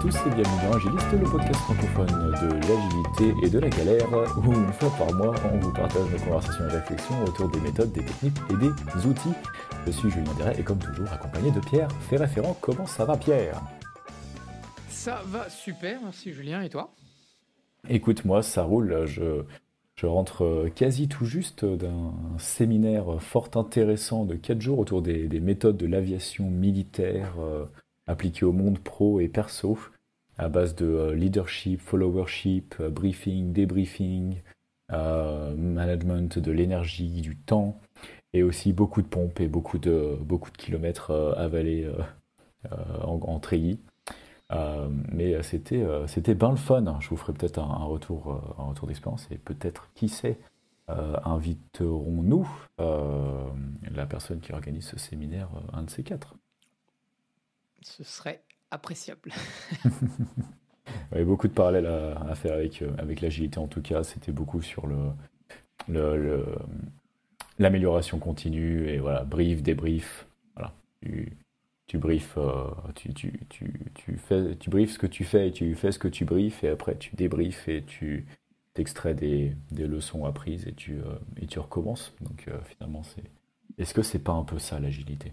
tous et bienvenue dans Agiliste, le podcast francophone de l'agilité et de la galère, où une fois par mois, on vous partage nos conversations et réflexions autour des méthodes, des techniques et des outils. Je suis Julien Deret et comme toujours accompagné de Pierre Ferré-Ferrand. Comment ça va, Pierre ? Ça va super, merci Julien, et toi ? Écoute, moi ça roule, je rentre quasi tout juste d'un séminaire fort intéressant de 4 jours autour des méthodes de l'aviation militaire appliquées au monde pro et perso, à base de leadership, followership, briefing, débriefing, management de l'énergie, du temps, et aussi beaucoup de pompes et beaucoup de kilomètres avalés en treillis. Mais c'était bien le fun. Je vous ferai peut-être un retour d'expérience et peut-être, qui sait, inviterons-nous la personne qui organise ce séminaire, un de ces quatre. Ce serait appréciable. Il y a beaucoup de parallèles à faire avec l'agilité, en tout cas. C'était beaucoup sur l'amélioration continue et voilà, brief, débrief. Voilà. Tu briefes, tu briefes ce que tu fais et tu fais ce que tu briefes et après tu débriefes et tu t'extrais des leçons apprises et tu recommences. Donc finalement, est-ce que c'est pas un peu ça l'agilité ?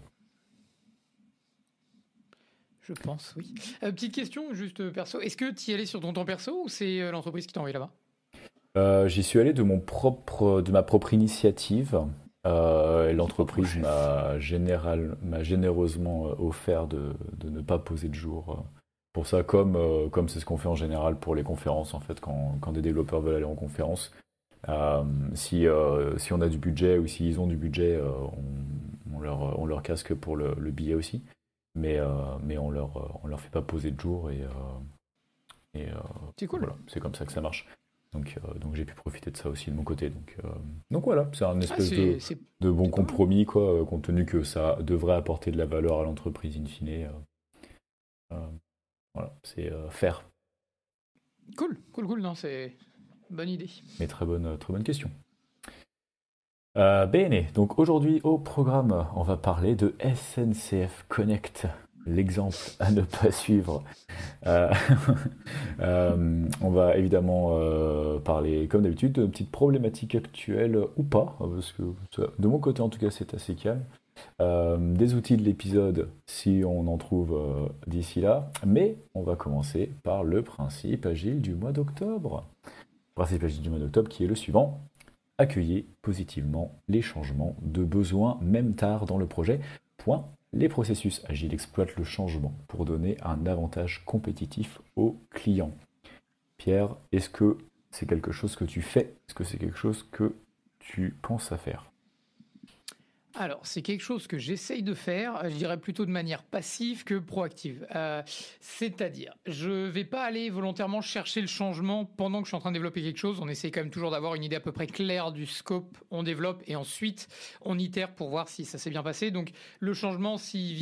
Je pense, oui. Petite question, juste perso. Est-ce que tu y allais sur ton temps perso ou c'est l'entreprise qui t'a envoyé là-bas ? J'y suis allé de ma propre initiative. L'entreprise m'a généreusement offert de ne pas poser de jour pour ça, comme c'est ce qu'on fait en général pour les conférences, en fait, quand des développeurs veulent aller en conférence. Si on a du budget ou s'ils ont du budget, on leur casque pour le billet aussi, mais on leur fait pas poser de jour et c'est cool. Voilà, c'est comme ça que ça marche. Donc j'ai pu profiter de ça aussi de mon côté. Donc voilà, c'est un espèce de bon compromis, quoi, compte tenu que ça devrait apporter de la valeur à l'entreprise in fine. Voilà, c'est faire. Cool, non, c'est une bonne idée. Mais très bonne question. Bene, donc aujourd'hui au programme, on va parler de SNCF Connect, l'exemple à ne pas suivre. On va évidemment parler, comme d'habitude, de petites problématiques actuelles ou pas, parce que de mon côté en tout cas c'est assez calme. Des outils de l'épisode si on en trouve d'ici là, mais on va commencer par le principe agile du mois d'octobre. Le principe agile du mois d'octobre qui est le suivant: accueillez positivement les changements de besoins, même tard dans le projet. Point. Les processus agiles exploitent le changement pour donner un avantage compétitif aux clients. Pierre, est-ce que c'est quelque chose que tu fais ? Est-ce que c'est quelque chose que tu penses à faire ? Alors, c'est quelque chose que j'essaye de faire, je dirais plutôt de manière passive que proactive. C'est-à-dire, je ne vais pas aller volontairement chercher le changement pendant que je suis en train de développer quelque chose. On essaie quand même toujours d'avoir une idée à peu près claire du scope, on développe et ensuite on itère pour voir si ça s'est bien passé. Donc, le changement, si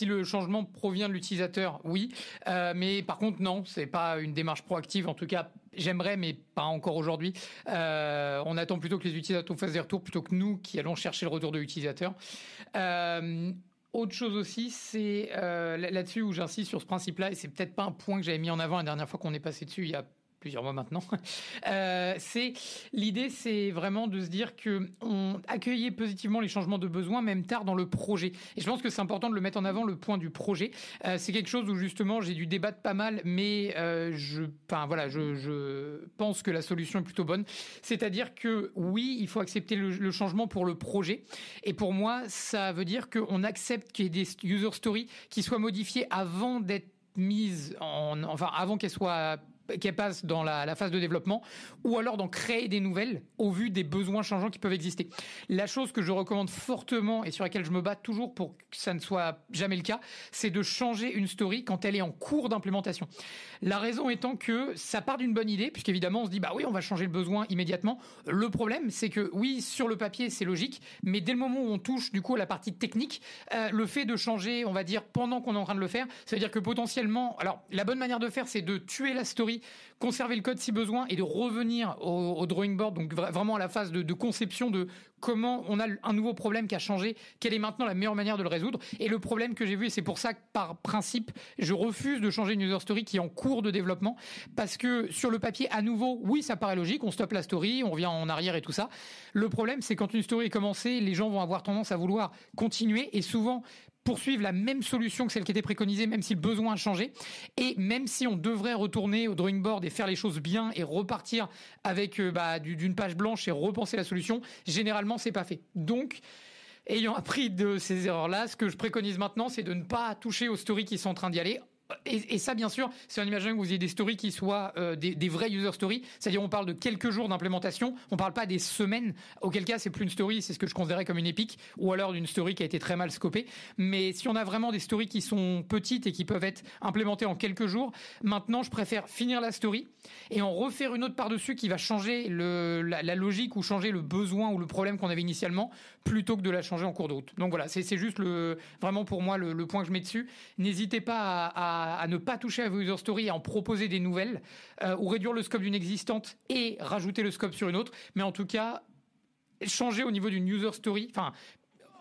le changement provient de l'utilisateur, oui. Mais par contre, non, c'est pas une démarche proactive. En tout cas, j'aimerais, mais pas encore aujourd'hui. On attend plutôt que les utilisateurs fassent des retours plutôt que nous qui allons chercher le retour de l'utilisateur. Autre chose aussi, c'est là-dessus où j'insiste sur ce principe-là, et c'est peut-être pas un point que j'avais mis en avant la dernière fois qu'on est passé dessus, il y a plusieurs mois maintenant. L'idée, c'est vraiment de se dire que on accueillait positivement les changements de besoin, même tard dans le projet. Et je pense que c'est important de le mettre en avant, le point du projet. C'est quelque chose où justement j'ai dû débattre pas mal, mais je pense que la solution est plutôt bonne. C'est-à-dire que oui, il faut accepter le changement pour le projet. Et pour moi, ça veut dire qu'on accepte qu'il y ait des user stories qui soient modifiées avant d'être mises avant qu'elle passe dans la phase de développement, ou alors d'en créer des nouvelles au vu des besoins changeants qui peuvent exister. La chose que je recommande fortement et sur laquelle je me bats toujours pour que ça ne soit jamais le cas, c'est de changer une story quand elle est en cours d'implémentation. La raison étant que ça part d'une bonne idée, puisqu'évidemment on se dit bah oui, on va changer le besoin immédiatement. Le problème, c'est que oui, sur le papier c'est logique, mais dès le moment où on touche du coup à la partie technique, le fait de changer, on va dire pendant qu'on est en train de le faire, ça veut dire que potentiellement, alors la bonne manière de faire, c'est de tuer la story conserver le code si besoin et de revenir au drawing board, donc vraiment à la phase de conception de comment on a un nouveau problème qui a changé, quelle est maintenant la meilleure manière de le résoudre. Et le problème que j'ai vu, et c'est pour ça que par principe, je refuse de changer une user story qui est en cours de développement, parce que sur le papier, à nouveau, oui, ça paraît logique, on stoppe la story, on revient en arrière et tout ça. Le problème, c'est quand une story est commencée, les gens vont avoir tendance à vouloir continuer et souvent poursuivre la même solution que celle qui était préconisée, même si le besoin a changé. Et même si on devrait retourner au drawing board et faire les choses bien et repartir avec d'une page blanche et repenser la solution, généralement, c'est pas fait. Donc, ayant appris de ces erreurs-là, ce que je préconise maintenant, c'est de ne pas toucher aux stories qui sont en train d'y aller. Et ça, bien sûr, c'est en imaginant que vous ayez des stories qui soient des vrais user stories. C'est-à-dire, on parle de quelques jours d'implémentation. On parle pas des semaines. Auquel cas, c'est plus une story. C'est ce que je considérais comme une épique. Ou alors d'une story qui a été très mal scopée. Mais si on a vraiment des stories qui sont petites et qui peuvent être implémentées en quelques jours, maintenant, je préfère finir la story et en refaire une autre par-dessus qui va changer la logique ou changer le besoin ou le problème qu'on avait initialement plutôt que de la changer en cours de route. Donc voilà, c'est juste vraiment pour moi le point que je mets dessus. N'hésitez pas à ne pas toucher à vos user stories, à en proposer des nouvelles, ou réduire le scope d'une existante et rajouter le scope sur une autre. Mais en tout cas, changer au niveau d'une user story, enfin,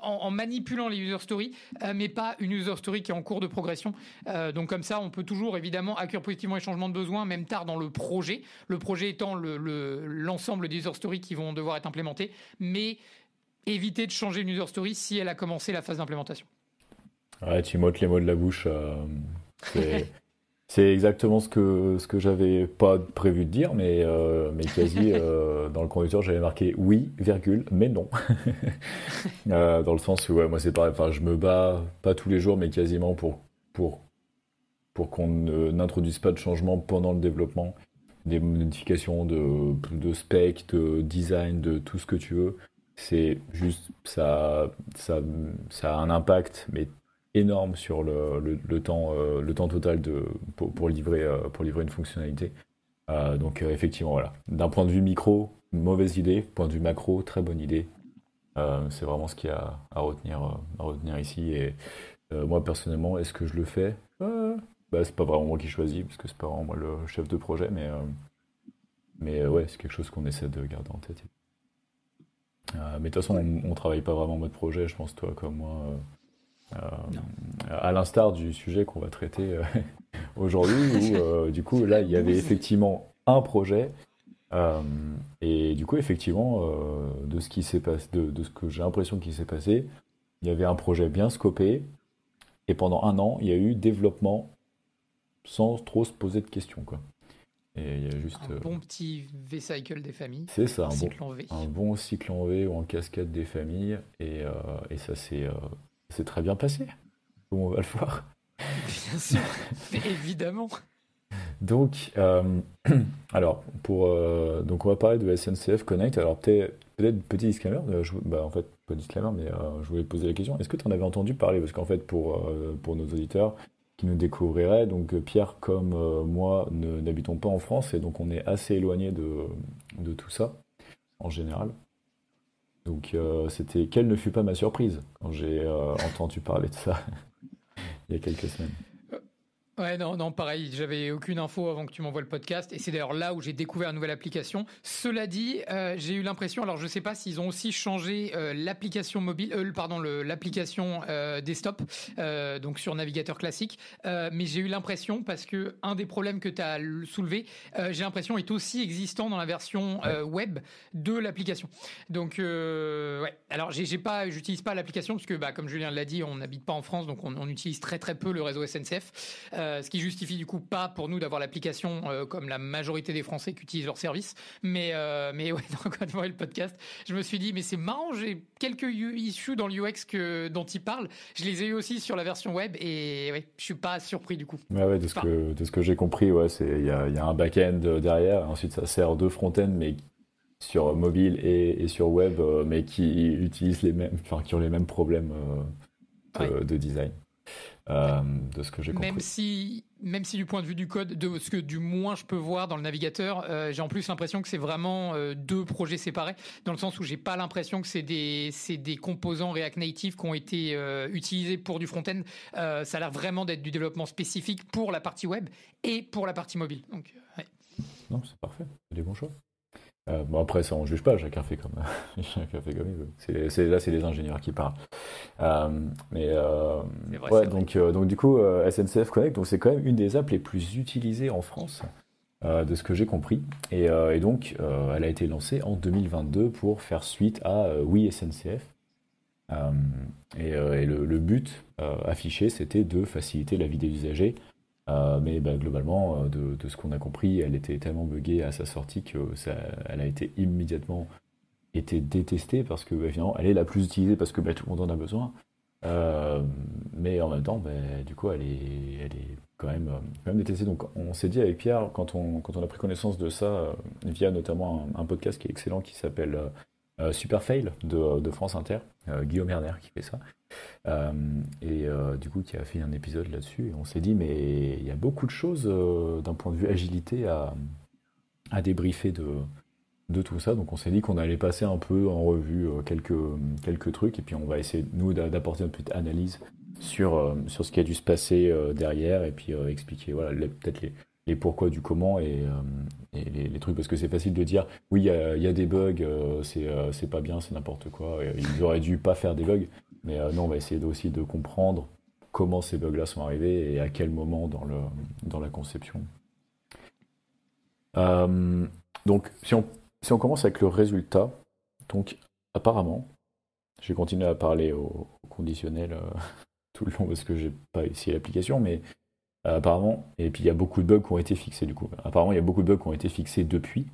en manipulant les user stories, mais pas une user story qui est en cours de progression. Donc comme ça, on peut toujours évidemment accueillir positivement les changements de besoin, même tard dans le projet. Le projet étant l'ensemble des user stories qui vont devoir être implémentées, mais éviter de changer une user story si elle a commencé la phase d'implémentation. Ouais, tu m'ôtes les mots de la bouche. C'est exactement ce que j'avais pas prévu de dire, mais quasi dans le conducteur j'avais marqué oui, virgule, mais non. Dans le sens où ouais, moi c'est pareil, enfin je me bats pas tous les jours, mais quasiment pour qu'on n'introduise pas de changement pendant le développement, des modifications de spec, de design, de tout ce que tu veux. C'est juste ça a un impact, mais énorme sur le temps total pour livrer une fonctionnalité. Donc effectivement, voilà. D'un point de vue micro, mauvaise idée. Point de vue macro, très bonne idée. C'est vraiment ce qu'il y a à retenir ici. Et moi personnellement, est-ce que je le fais? C'est pas vraiment moi qui choisis, parce que c'est pas vraiment moi le chef de projet, mais ouais, c'est quelque chose qu'on essaie de garder en tête. Mais de toute façon, on travaille pas vraiment en mode projet, je pense, toi comme moi. À l'instar du sujet qu'on va traiter aujourd'hui, où du coup là il y avait effectivement un projet, et du coup effectivement de ce qui s'est passé, de ce que j'ai l'impression qu'il s'est passé, il y avait un projet bien scopé, et pendant un an il y a eu développement sans trop se poser de questions, quoi. Et il y a juste un bon petit V-cycle des familles, c'est ça, cycle en V. un bon cycle en V ou en cascade des familles, et ça c'est très bien passé, comme on va le voir. Bien sûr, évidemment. Donc, alors, donc on va parler de SNCF Connect. Alors, peut-être petit disclaimer, en fait, pas disclaimer, mais je voulais te poser la question. Est-ce que tu en avais entendu parler? Parce qu'en fait, pour nos auditeurs qui nous découvriraient, donc Pierre comme moi n'habitons pas en France, et donc on est assez éloigné de tout ça, en général. Donc, quelle ne fut pas ma surprise quand j'ai entendu parler de ça il y a quelques semaines. Ouais, non, pareil, j'avais aucune info avant que tu m'envoies le podcast, et c'est d'ailleurs là où j'ai découvert une nouvelle application. Cela dit, j'ai eu l'impression, alors je sais pas s'ils ont aussi changé l'application mobile, l'application desktop, donc sur navigateur classique, mais j'ai eu l'impression, parce que un des problèmes que tu as soulevé, j'ai l'impression est aussi existant dans la version web de l'application. Donc ouais, alors j'utilise pas l'application parce que comme Julien l'a dit, on n'habite pas en France, donc on utilise très très peu le réseau SNCF. Ce qui justifie du coup pas pour nous d'avoir l'application comme la majorité des Français qui utilisent leur service. Mais ouais, quand on voit le podcast, je me suis dit, mais c'est marrant, j'ai quelques issues dans l'UX dont il parle. Je les ai eu aussi sur la version web, et ouais, je suis pas surpris du coup. Ouais, de ce que j'ai compris, ouais, il y a un back-end derrière. Ensuite, ça sert de front-end, mais sur mobile et sur web, mais qui utilisent qui ont les mêmes problèmes de design. De ce que j'ai compris. même si du point de vue du code, de ce que du moins je peux voir dans le navigateur, j'ai en plus l'impression que c'est vraiment deux projets séparés, dans le sens où j'ai pas l'impression que c'est des composants React Native qui ont été utilisés pour du front-end. Ça a l'air vraiment d'être du développement spécifique pour la partie web et pour la partie mobile. Donc, ouais. Non, c'est parfait, c'est des bons choix. Bon, après, ça, on juge pas, chacun fait comme, chacun fait comme il veut. Là, c'est les ingénieurs qui parlent. Mais Vrai, ouais, donc du coup, SNCF Connect, donc c'est quand même une des apps les plus utilisées en France, de ce que j'ai compris. Et donc, elle a été lancée en 2022 pour faire suite à Oui SNCF. Et le but affiché, c'était de faciliter la vie des usagers. Mais globalement, de ce qu'on a compris, elle était tellement buggée à sa sortie que elle a été immédiatement détestée parce que finalement, elle est la plus utilisée parce que tout le monde en a besoin. Mais en même temps, du coup, elle est quand même détestée. Donc, on s'est dit avec Pierre, quand on a pris connaissance de ça, via notamment un podcast qui est excellent qui s'appelle Super Fail de France Inter, Guillaume Erner qui fait ça. Du coup qui a fait un épisode là-dessus et on s'est dit mais il y a beaucoup de choses d'un point de vue agilité à débriefer de tout ça, donc on s'est dit qu'on allait passer un peu en revue quelques trucs et puis on va essayer nous d'apporter notre petite analyse sur ce qui a dû se passer derrière et puis expliquer voilà peut-être les pourquoi du comment et les trucs parce que c'est facile de dire oui il y a des bugs, c'est pas bien, c'est n'importe quoi, ils auraient dû pas faire des bugs. Mais non, on va essayer aussi de comprendre comment ces bugs-là sont arrivés et à quel moment dans la conception. Donc, si on commence avec le résultat, donc apparemment, je vais continuer à parler au conditionnel tout le long parce que j'ai pas essayé l'application, mais apparemment, et puis il y a beaucoup de bugs qui ont été fixés du coup. Apparemment, il y a beaucoup de bugs qui ont été fixés depuis,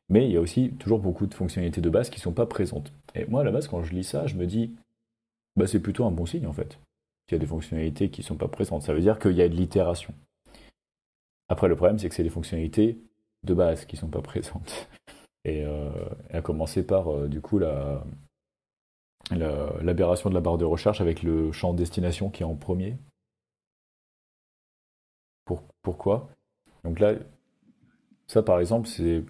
mais il y a aussi toujours beaucoup de fonctionnalités de base qui sont pas présentes. Et moi, à la base, quand je lis ça, je me dis c'est plutôt un bon signe en fait. Qu'il y a des fonctionnalités qui ne sont pas présentes. Ça veut dire qu'il y a de l'itération. Après, le problème, c'est que c'est des fonctionnalités de base qui ne sont pas présentes. Et à commencer par, du coup, l'aberration de la barre de recherche avec le champ destination qui est en premier. Pourquoi? Donc là, ça par exemple, il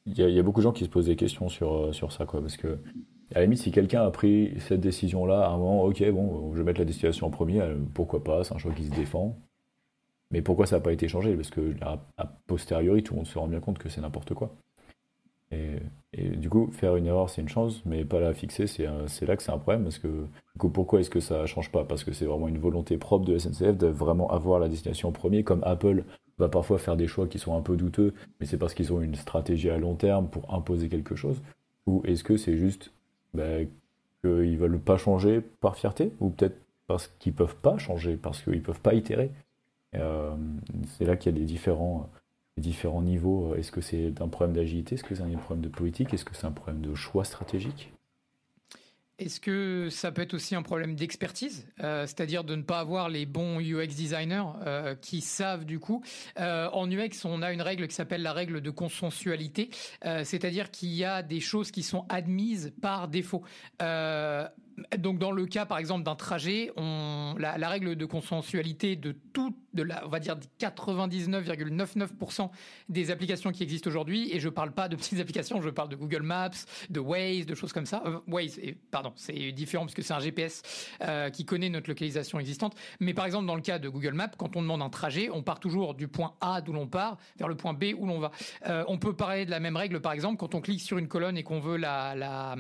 y a beaucoup de gens qui se posent des questions sur ça, quoi. Parce que à la limite, si quelqu'un a pris cette décision-là, à un moment, ok, bon, je vais mettre la destination en premier, pourquoi pas, c'est un choix qui se défend. Mais pourquoi ça n'a pas été changé? Parce que a posteriori, tout le monde se rend bien compte que c'est n'importe quoi. Et du coup, faire une erreur, c'est une chose, mais pas la fixer, c'est là que c'est un problème. Parce que, du coup, pourquoi est-ce que ça ne change pas? Parce que c'est vraiment une volonté propre de SNCF de vraiment avoir la destination en premier, comme Apple va parfois faire des choix qui sont un peu douteux, mais c'est parce qu'ils ont une stratégie à long terme pour imposer quelque chose. Ou est-ce que c'est juste qu'ils veulent pas changer par fierté, ou peut-être parce qu'ils peuvent pas changer, parce qu'ils peuvent pas itérer. C'est là qu'il y a les différents niveaux. Est-ce que c'est un problème d'agilité? Est-ce que c'est un problème de politique? Est-ce que c'est un problème de choix stratégique? Est-ce que ça peut être aussi un problème d'expertise, c'est-à-dire de ne pas avoir les bons UX designers qui savent du coup. En UX, on a une règle qui s'appelle la règle de consensualité, c'est-à-dire qu'il y a des choses qui sont admises par défaut. Donc dans le cas par exemple d'un trajet, la règle de consensualité on va dire 99,99% des applications qui existent aujourd'hui, et je parle pas de petites applications, je parle de Google Maps, de Waze, de choses comme ça. Waze, pardon, c'est différent parce que c'est un GPS qui connaît notre localisation existante. Mais par exemple dans le cas de Google Maps, quand on demande un trajet, on part toujours du point A d'où l'on part vers le point B où l'on va. On peut parler de la même règle par exemple quand on clique sur une colonne et qu'on veut la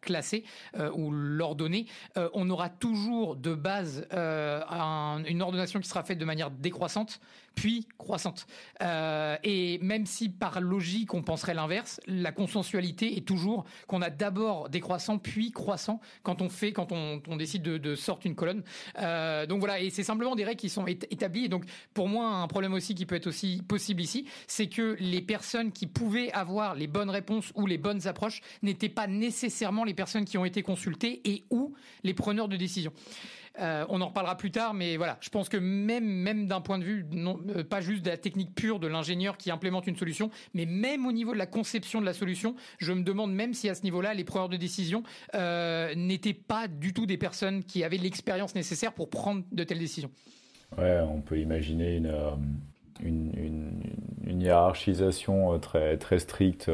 classer ou l'ordonner, on aura toujours de base une ordonnation qui sera faite de manière décroissante puis croissante. Et même si par logique on penserait l'inverse, la consensualité est toujours qu'on a d'abord décroissant puis croissant quand on décide de sortir une colonne. Donc voilà, et c'est simplement des règles qui sont établies. Et donc pour moi, un problème aussi qui peut être aussi possible ici, c'est que les personnes qui pouvaient avoir les bonnes réponses ou les bonnes approches n'étaient pas nécessairement les personnes qui ont été consultées et ou les preneurs de décision. On en reparlera plus tard, mais voilà, je pense que même d'un point de vue, pas juste de la technique pure de l'ingénieur qui implémente une solution, mais même au niveau de la conception de la solution, je me demande même si à ce niveau-là, les preneurs de décision n'étaient pas du tout des personnes qui avaient l'expérience nécessaire pour prendre de telles décisions. Ouais, on peut imaginer une, une- une hiérarchisation très, très stricte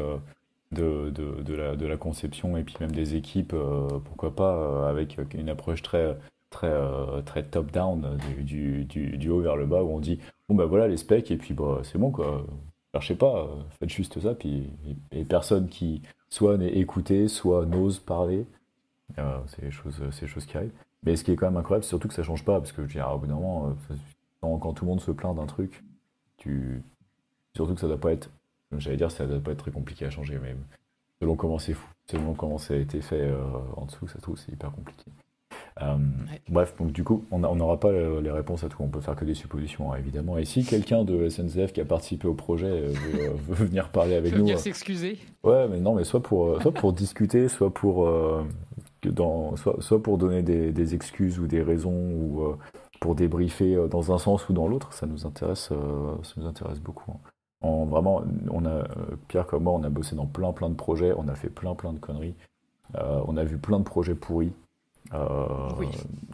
de la conception et puis même des équipes, pourquoi pas, avec une approche très, très, très top-down, du haut vers le bas, où on dit, bon ben voilà les specs, et puis bah, c'est bon quoi, cherchez pas, faites juste ça, puis et personne qui soit n'est écouté, soit n'ose parler, c'est des choses qui arrivent. Mais ce qui est quand même incroyable, c'est surtout que ça change pas, parce que je veux dire, au bout d'un moment, quand tout le monde se plaint d'un truc, tu... surtout que ça doit pas être, j'allais dire, ça doit pas être très compliqué à changer, mais selon comment c'est fou, selon comment ça a été fait en dessous, ça se trouve, c'est hyper compliqué. Euh, Ouais. Bref, donc du coup, on n'aura pas les réponses à tout, on peut faire que des suppositions, hein, évidemment. Et si quelqu'un de SNCF qui a participé au projet veut venir parler Je avec veux nous, venir s'excuser. ouais, mais non, mais soit pour discuter, soit pour, soit pour donner des excuses ou des raisons, ou pour débriefer dans un sens ou dans l'autre, ça nous intéresse beaucoup, hein. Vraiment, Pierre comme moi, on a bossé dans plein plein de projets, on a fait plein plein de conneries, on a vu plein de projets pourris, Oui. euh,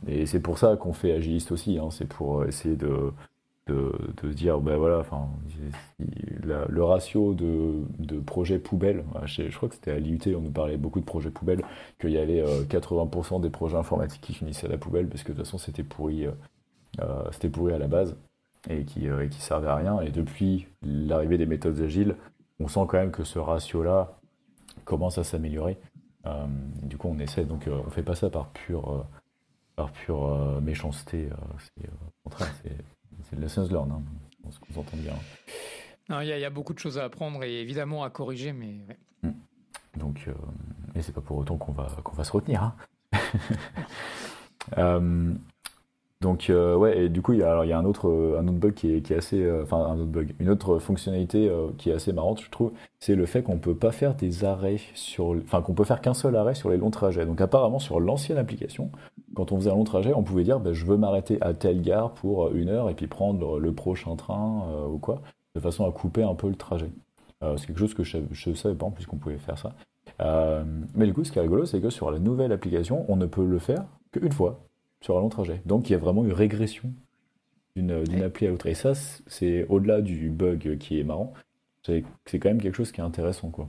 et c'est pour ça qu'on fait Agiliste aussi, hein, c'est pour essayer de se dire, ben voilà, enfin, le ratio de projets poubelles, je crois que c'était à l'IUT, on nous parlait beaucoup de projets poubelles, qu'il y avait 80% des projets informatiques qui finissaient à la poubelle parce que de toute façon c'était pourri à la base et qui servait à rien. Et depuis l'arrivée des méthodes agiles, on sent quand même que ce ratio-là commence à s'améliorer. Du coup, on essaie, donc on fait pas ça par pure méchanceté. Au contraire, c'est lessons learned, hein, on se entend bien. Non, il y a beaucoup de choses à apprendre et évidemment à corriger, mais ouais. Mm. Donc, mais c'est pas pour autant qu'on va se retenir, hein. Non. Euh, donc, ouais, et du coup, il y a un autre bug qui est assez, enfin un autre bug, une autre fonctionnalité qui est assez marrante, je trouve, c'est le fait qu'on peut pas faire des arrêts enfin qu'on peut faire qu'un seul arrêt sur les longs trajets. Donc apparemment sur l'ancienne application, quand on faisait un long trajet, on pouvait dire, ben, je veux m'arrêter à telle gare pour 1 heure et puis prendre le prochain train ou quoi, de façon à couper un peu le trajet. C'est quelque chose que je savais pas en plus qu'on pouvait faire ça. Euh, mais du coup, ce qui est rigolo, c'est que sur la nouvelle application, on ne peut le faire qu'une fois sur un long trajet. Donc il y a vraiment une régression d'une Ouais. appli à l'autre. Et ça, c'est au-delà du bug qui est marrant, c'est quand même quelque chose qui est intéressant, quoi.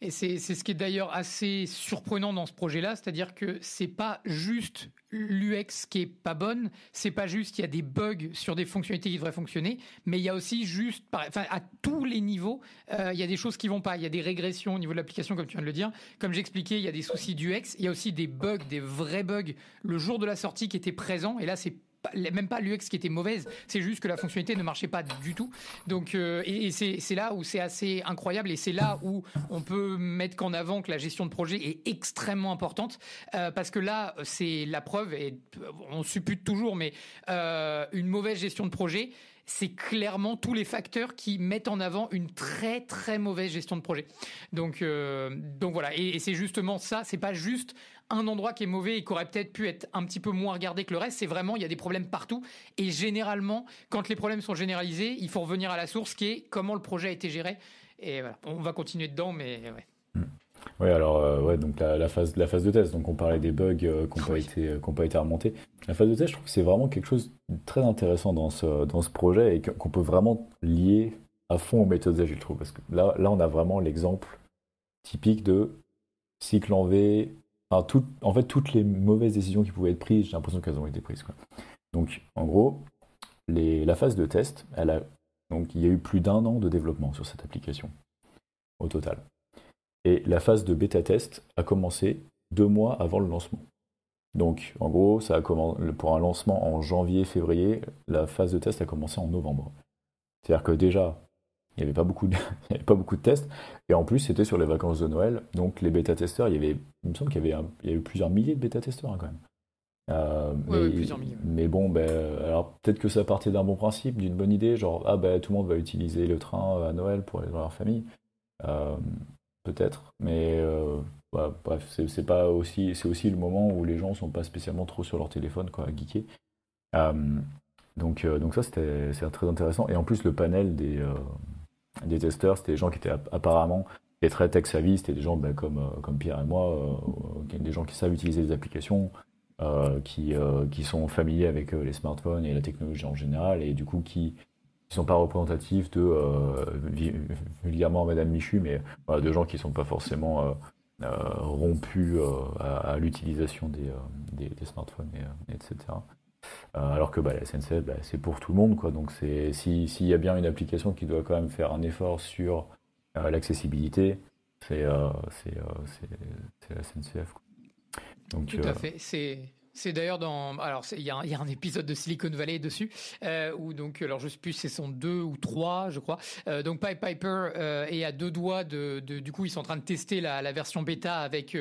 Et c'est ce qui est d'ailleurs assez surprenant dans ce projet-là, c'est-à-dire que c'est pas juste l'UX qui est pas bonne, c'est pas juste qu'il y a des bugs sur des fonctionnalités qui devraient fonctionner, mais il y a aussi juste, enfin à tous les niveaux, il y a des choses qui vont pas, il y a des régressions au niveau de l'application comme tu viens de le dire, comme j'expliquais, il y a des soucis d'UX, il y a aussi des bugs, des vrais bugs le jour de la sortie qui étaient présents, et là c'est même pas l'UX qui était mauvaise, c'est juste que la fonctionnalité ne marchait pas du tout. Donc, et c'est là où c'est assez incroyable et c'est là où on peut mettre qu'en avant que la gestion de projet est extrêmement importante parce que là, c'est la preuve et on suppute toujours, mais une mauvaise gestion de projet, c'est clairement tous les facteurs qui mettent en avant une très très mauvaise gestion de projet. Donc voilà, et c'est justement ça, c'est pas juste un endroit qui est mauvais et qui aurait peut-être pu être un petit peu moins regardé que le reste, c'est vraiment, il y a des problèmes partout. Et généralement, quand les problèmes sont généralisés, il faut revenir à la source qui est comment le projet a été géré. Et voilà, on va continuer dedans, mais ouais. Mm. Ouais, alors, ouais, donc la phase de test, donc on parlait des bugs Oui, qui ont pas été remontés. La phase de test, je trouve que c'est vraiment quelque chose de très intéressant dans ce projet et qu'on peut vraiment lier à fond aux méthodes agiles, je trouve. Parce que là, on a vraiment l'exemple typique de cycle en V. Enfin, en fait, toutes les mauvaises décisions qui pouvaient être prises, j'ai l'impression qu'elles ont été prises, quoi. Donc, en gros, la phase de test, donc il y a eu plus d'1 an de développement sur cette application, au total. Et la phase de bêta test a commencé 2 mois avant le lancement. Donc, en gros, ça a pour un lancement en janvier-février, la phase de test a commencé en novembre. C'est-à-dire que déjà, il n'y avait pas beaucoup il y avait pas beaucoup de tests, et en plus, c'était sur les vacances de Noël, donc les bêta-testeurs, il me semble qu'il y avait, il y a eu plusieurs milliers de bêta-testeurs, hein, quand même. Euh, ouais, ouais, mais, plusieurs milliers. Ouais. mais bon, ben, alors peut-être que ça partait d'un bon principe, d'une bonne idée, genre, ah ben tout le monde va utiliser le train à Noël pour aller dans leur famille. Euh, Peut-être, mais bah, bref, c'est aussi le moment où les gens sont pas spécialement trop sur leur téléphone, quoi, à geeker. Euh, donc ça, c'est très intéressant. Et en plus, le panel des testeurs, c'était des gens qui étaient apparemment des très tech-savvy, c'était des gens ben, comme Pierre et moi, des gens qui savent utiliser les applications, qui sont familiers avec les smartphones et la technologie en général, et du coup qui ne sont pas représentatifs de, vulgairement Madame Michu, mais voilà, de gens qui ne sont pas forcément rompus à l'utilisation des smartphones, etc. Alors que la SNCF, c'est pour tout le monde, quoi. Donc s'il y a bien une application qui doit quand même faire un effort sur l'accessibilité, c'est la SNCF, quoi. Donc, Tout à fait. C'est d'ailleurs dans. Alors, il y a un épisode de Silicon Valley dessus, où donc, alors je sais plus, c'est son 2 ou 3, je crois. Donc, Piper est à deux doigts du coup, ils sont en train de tester la version bêta avec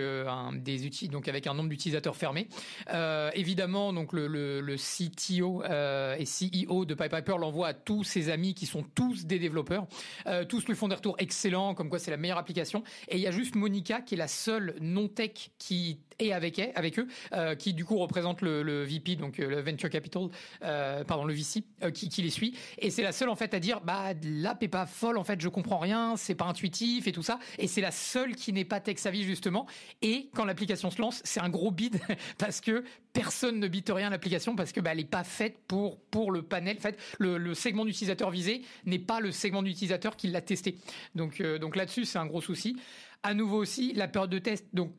donc avec un nombre d'utilisateurs fermé. Évidemment, donc le CTO et CEO de Piper l'envoie à tous ses amis qui sont tous des développeurs. Tous lui font des retours excellents, comme quoi c'est la meilleure application. Et il y a juste Monica qui est la seule non-tech qui est avec eux, qui du coup représente le VP, donc le Venture Capital, le VC, qui les suit. Et c'est la seule en fait à dire, l'app est pas folle, en fait, je comprends rien, c'est pas intuitif et tout ça. Et c'est la seule qui n'est pas tech savvy justement. Et quand l'application se lance, c'est un gros bid parce que personne ne bite rien à l'application parce que elle est pas faite pour le panel. En fait, le segment d'utilisateur visé n'est pas le segment d'utilisateur qui l'a testé. Donc là-dessus, c'est un gros souci. À nouveau aussi, la période de test, donc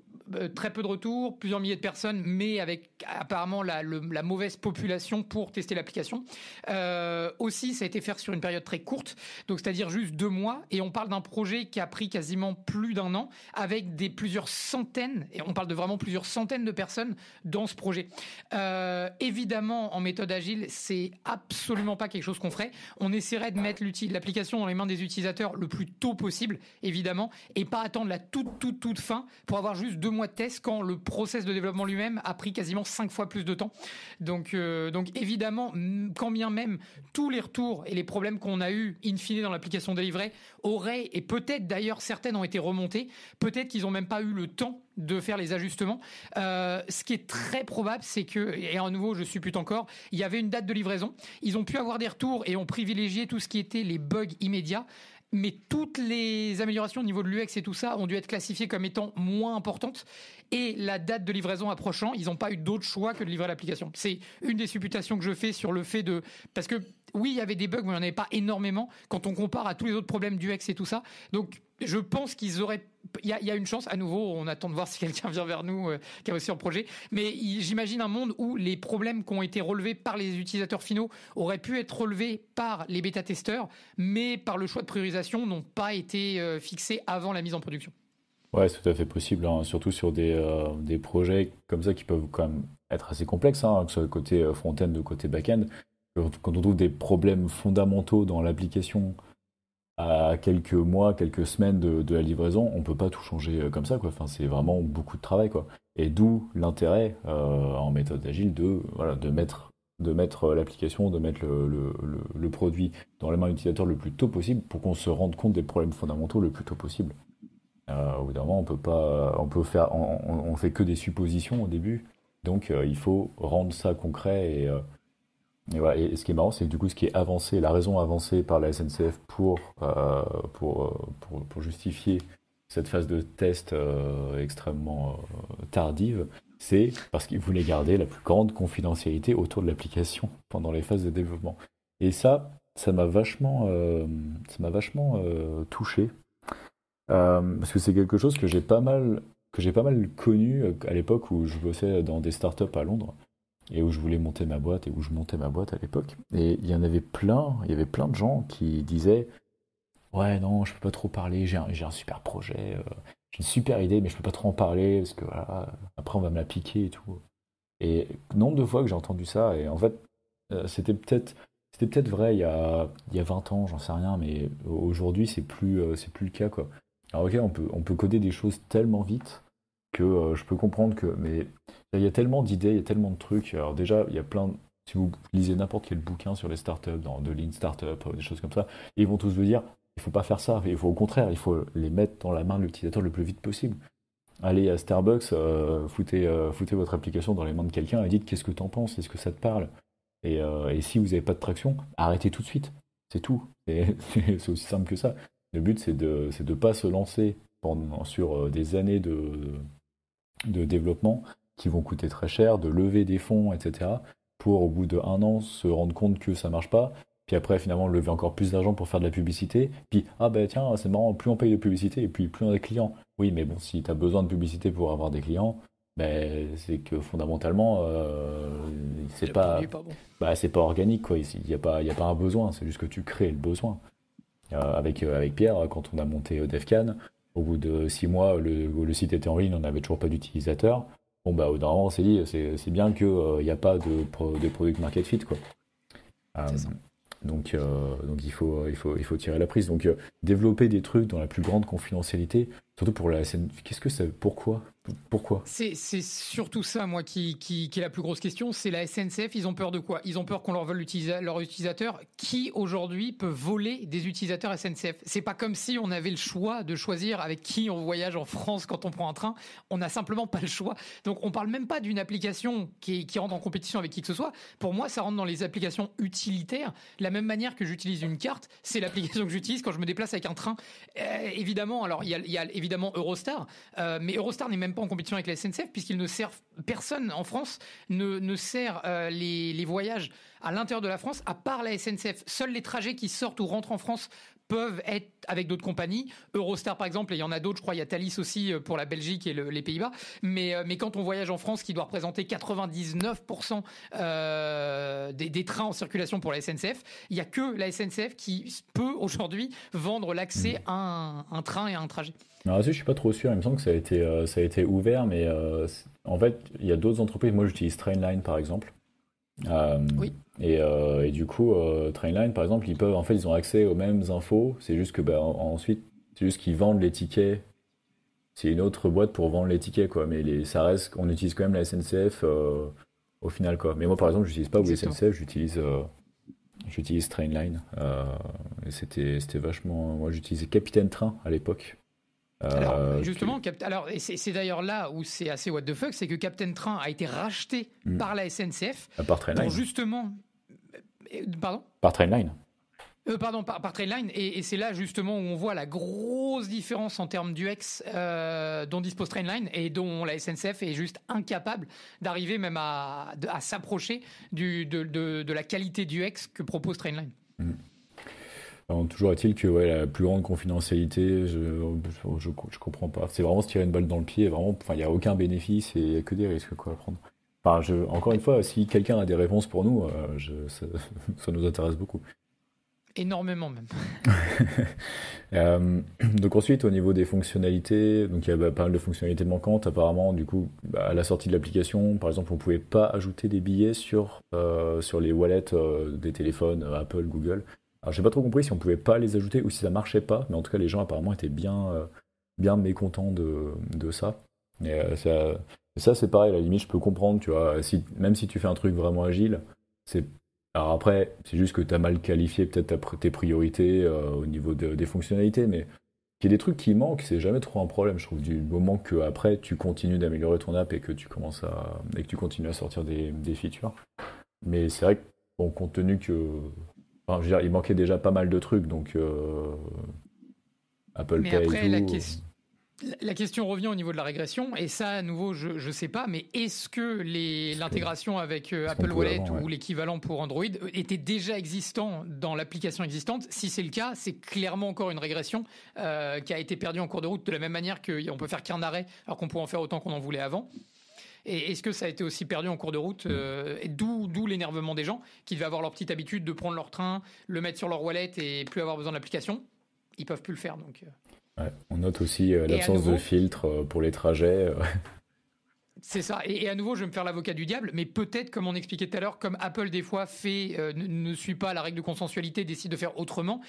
très peu de retours, plusieurs milliers de personnes, mais avec apparemment la mauvaise population pour tester l'application. Aussi, ça a été fait sur une période très courte, donc c'est-à-dire juste 2 mois, et on parle d'un projet qui a pris quasiment plus d'1 an, avec plusieurs centaines, et on parle de vraiment plusieurs centaines de personnes dans ce projet. Évidemment, en méthode agile, c'est absolument pas quelque chose qu'on ferait. On essaierait de mettre l'application dans les mains des utilisateurs le plus tôt possible, évidemment, et pas attendre la toute fin pour avoir juste 2 mois de test quand le process de développement lui-même a pris quasiment 5 fois plus de temps. Donc évidemment, quand bien même tous les retours et les problèmes qu'on a eu in fine dans l'application délivrée auraient, et peut-être d'ailleurs certaines ont été remontées, peut-être qu'ils n'ont même pas eu le temps de faire les ajustements. Ce qui est très probable, c'est que, et à nouveau je suppute encore, il y avait une date de livraison, ils ont pu avoir des retours et ont privilégié tout ce qui était les bugs immédiats. Mais toutes les améliorations au niveau de l'UX et tout ça ont dû être classifiées comme étant moins importantes. Et la date de livraison approchant, ils n'ont pas eu d'autre choix que de livrer l'application. C'est une des supputations que je fais sur le fait de... Parce que oui, il y avait des bugs, mais il n'y en avait pas énormément quand on compare à tous les autres problèmes d'UX et tout ça. Donc je pense qu'ils auraient... Il y a une chance, à nouveau, on attend de voir si quelqu'un vient vers nous qui a aussi un projet. Mais j'imagine un monde où les problèmes qui ont été relevés par les utilisateurs finaux auraient pu être relevés par les bêta-testeurs, mais par le choix de priorisation n'ont pas été fixés avant la mise en production. Ouais, c'est tout à fait possible, hein, surtout sur des projets comme ça qui peuvent quand même être assez complexes, hein, que ce soit côté front-end ou côté back-end. Quand on trouve des problèmes fondamentaux dans l'application à quelques mois, quelques semaines de la livraison, on peut pas tout changer comme ça, quoi. Enfin, c'est vraiment beaucoup de travail, quoi. Et d'où l'intérêt en méthode agile de mettre l'application, de mettre le produit dans les mains de l'utilisateur le plus tôt possible pour qu'on se rende compte des problèmes fondamentaux le plus tôt possible. Au bout d'un moment, on fait que des suppositions au début, donc il faut rendre ça concret et voilà. Et ce qui est marrant, c'est que du coup, ce qui est avancé, la raison avancée par la SNCF pour justifier cette phase de test extrêmement tardive, c'est parce qu'ils voulaient garder la plus grande confidentialité autour de l'application pendant les phases de développement. Et ça m'a vachement touché. Parce que c'est quelque chose que j'ai pas mal connu à l'époque où je bossais dans des startups à Londres et où je voulais monter ma boîte et où je montais ma boîte à l'époque. Et il y avait plein de gens qui disaient ouais, non, je peux pas trop parler, j'ai un super projet, j'ai une super idée, mais je peux pas trop en parler parce que voilà, après on va me la piquer et tout. Et nombre de fois que j'ai entendu ça, et en fait, c'était peut-être vrai il y a 20 ans, j'en sais rien, mais aujourd'hui c'est plus le cas, quoi. Alors ok, on peut coder des choses tellement vite que je peux comprendre que, mais il y a tellement d'idées, il y a tellement de trucs. Alors déjà, il y a si vous lisez n'importe quel bouquin sur les startups, de Lean Startup, des choses comme ça, ils vont tous vous dire, il faut pas faire ça, au contraire, il faut les mettre dans la main de l'utilisateur le plus vite possible. Allez à Starbucks, foutez votre application dans les mains de quelqu'un et dites qu'est-ce que t'en penses, est-ce que ça te parle? Et si vous n'avez pas de traction, arrêtez tout de suite. C'est tout. C'est aussi simple que ça. Le but, c'est de pas se lancer sur des années de développement qui vont coûter très cher, de lever des fonds, etc., pour au bout d'1 an se rendre compte que ça marche pas, puis après finalement lever encore plus d'argent pour faire de la publicité, puis ah bah tiens, c'est marrant, plus on paye de publicité et puis plus on a de clients. Oui, mais bon, si tu as besoin de publicité pour avoir des clients, ben, c'est que fondamentalement, c'est Le pas, produit est pas bon. bah, c'est pas organique, quoi. Il y a pas un besoin, c'est juste que tu crées le besoin. Avec Pierre, quand on a monté Devcan, au bout de 6 mois, le site était en ligne, on n'avait toujours pas d'utilisateurs. Bon, bah, au bout d'un moment, on s'est dit, c'est bien qu'il n'y a pas de product market fit, quoi. Euh, C'est ça. donc il faut tirer la prise. Donc, développer des trucs dans la plus grande confidentialité, surtout pour la scène. Qu'est-ce que c'est? Pourquoi? Pourquoi? C'est surtout ça, moi, qui est la plus grosse question. C'est la SNCF. Ils ont peur de quoi? Ils ont peur qu'on leur vole leurs utilisateurs. Qui, aujourd'hui, peut voler des utilisateurs SNCF? C'est pas comme si on avait le choix de choisir avec qui on voyage en France quand on prend un train. On n'a simplement pas le choix. Donc, on parle même pas d'une application qui rentre en compétition avec qui que ce soit. Pour moi, ça rentre dans les applications utilitaires. De la même manière que j'utilise une carte, c'est l'application que j'utilise quand je me déplace avec un train. Évidemment, alors, il y a évidemment Eurostar, mais Eurostar n'est même pas en compétition avec la SNCF puisqu'ils ne servent personne en France ne sert les voyages à l'intérieur de la France à part la SNCF. Seuls les trajets qui sortent ou rentrent en France peuvent être avec d'autres compagnies. Eurostar par exemple, et il y en a d'autres, je crois, il y a Thalys aussi pour la Belgique et les Pays-Bas. Mais quand on voyage en France, qui doit représenter 99% des trains en circulation pour la SNCF, il n'y a que la SNCF qui peut aujourd'hui vendre l'accès à un train et à un trajet. Alors là-dessus, je suis pas trop sûr. Il me semble que ça a été ouvert, mais en fait, il y a d'autres entreprises. Moi, j'utilise Trainline, par exemple. Euh, Oui, et du coup, Trainline, par exemple, en fait, ils ont accès aux mêmes infos. C'est juste que, bah, ensuite, c'est juste qu'ils vendent les tickets. C'est une autre boîte pour vendre les tickets, quoi. Mais ça reste, on utilise quand même la SNCF au final, quoi. Mais moi, par exemple, j'utilise pas exactement. SNCF, j'utilise Trainline. Et c'était vachement. Moi, j'utilisais Capitaine Train à l'époque. Alors Euh, qui- justement, et c'est d'ailleurs là où c'est assez what the fuck, c'est que Captain Train a été racheté Hmm. par la SNCF Par pour Trainline. justement, pardon. Par Trainline. Pardon, par Trainline, et c'est là justement où on voit la grosse différence en termes d'UX dont dispose Trainline et dont la SNCF est juste incapable d'arriver même à s'approcher de la qualité d'UX que propose Trainline. Hmm. Alors, toujours est-il que ouais, la plus grande confidentialité, je comprends pas. C'est vraiment se tirer une balle dans le pied. Vraiment, enfin, il n'y a aucun bénéfice et il y a que des risques quoi, à prendre. Enfin, encore une fois, si quelqu'un a des réponses pour nous, ça nous intéresse beaucoup. Énormément même. Donc ensuite, au niveau des fonctionnalités, donc il y a pas mal de fonctionnalités manquantes. Apparemment, du coup, bah, à la sortie de l'application, par exemple, on pouvait pas ajouter des billets sur les wallets des téléphones Apple, Google. Alors j'ai pas trop compris si on pouvait pas les ajouter ou si ça marchait pas, mais en tout cas les gens apparemment étaient bien mécontents de ça. Et ça c'est pareil, à la limite je peux comprendre, tu vois, même si tu fais un truc vraiment agile, c'est alors après, c'est juste que tu as mal qualifié peut-être tes priorités au niveau des fonctionnalités, mais qu'il y ait des trucs qui manquent, c'est jamais trop un problème, je trouve, du moment que après tu continues d'améliorer ton app et que tu continues à sortir des features. Mais c'est vrai que, bon, compte tenu que, enfin, je veux dire, il manquait déjà pas mal de trucs, donc Apple Mais Pay et après, tout. la question revient au niveau de la régression, et ça, à nouveau, je ne sais pas, mais est-ce que Ce que- l'intégration avec ce qu'on Apple pouvait Wallet avant, ouais. ou l'équivalent pour Android était déjà existant dans l'application existante? Si c'est le cas, c'est clairement encore une régression qui a été perdue en cours de route, de la même manière qu'on peut faire qu'un arrêt, alors qu'on pouvait en faire autant qu'on en voulait avant. Et est-ce que ça a été aussi perdu en cours de route et d'où l'énervement des gens qui devaient avoir leur petite habitude de prendre leur train, le mettre sur leur wallet et plus avoir besoin de l'application? Ils peuvent plus le faire, donc. Ouais. On note aussi Et à l'absence de nouveau, filtre pour les trajets. c'est ça. Et à nouveau, je vais me faire l'avocat du diable, mais peut-être, comme on expliquait tout à l'heure, comme Apple des fois ne suit pas la règle de consensualité, décide de faire autrement,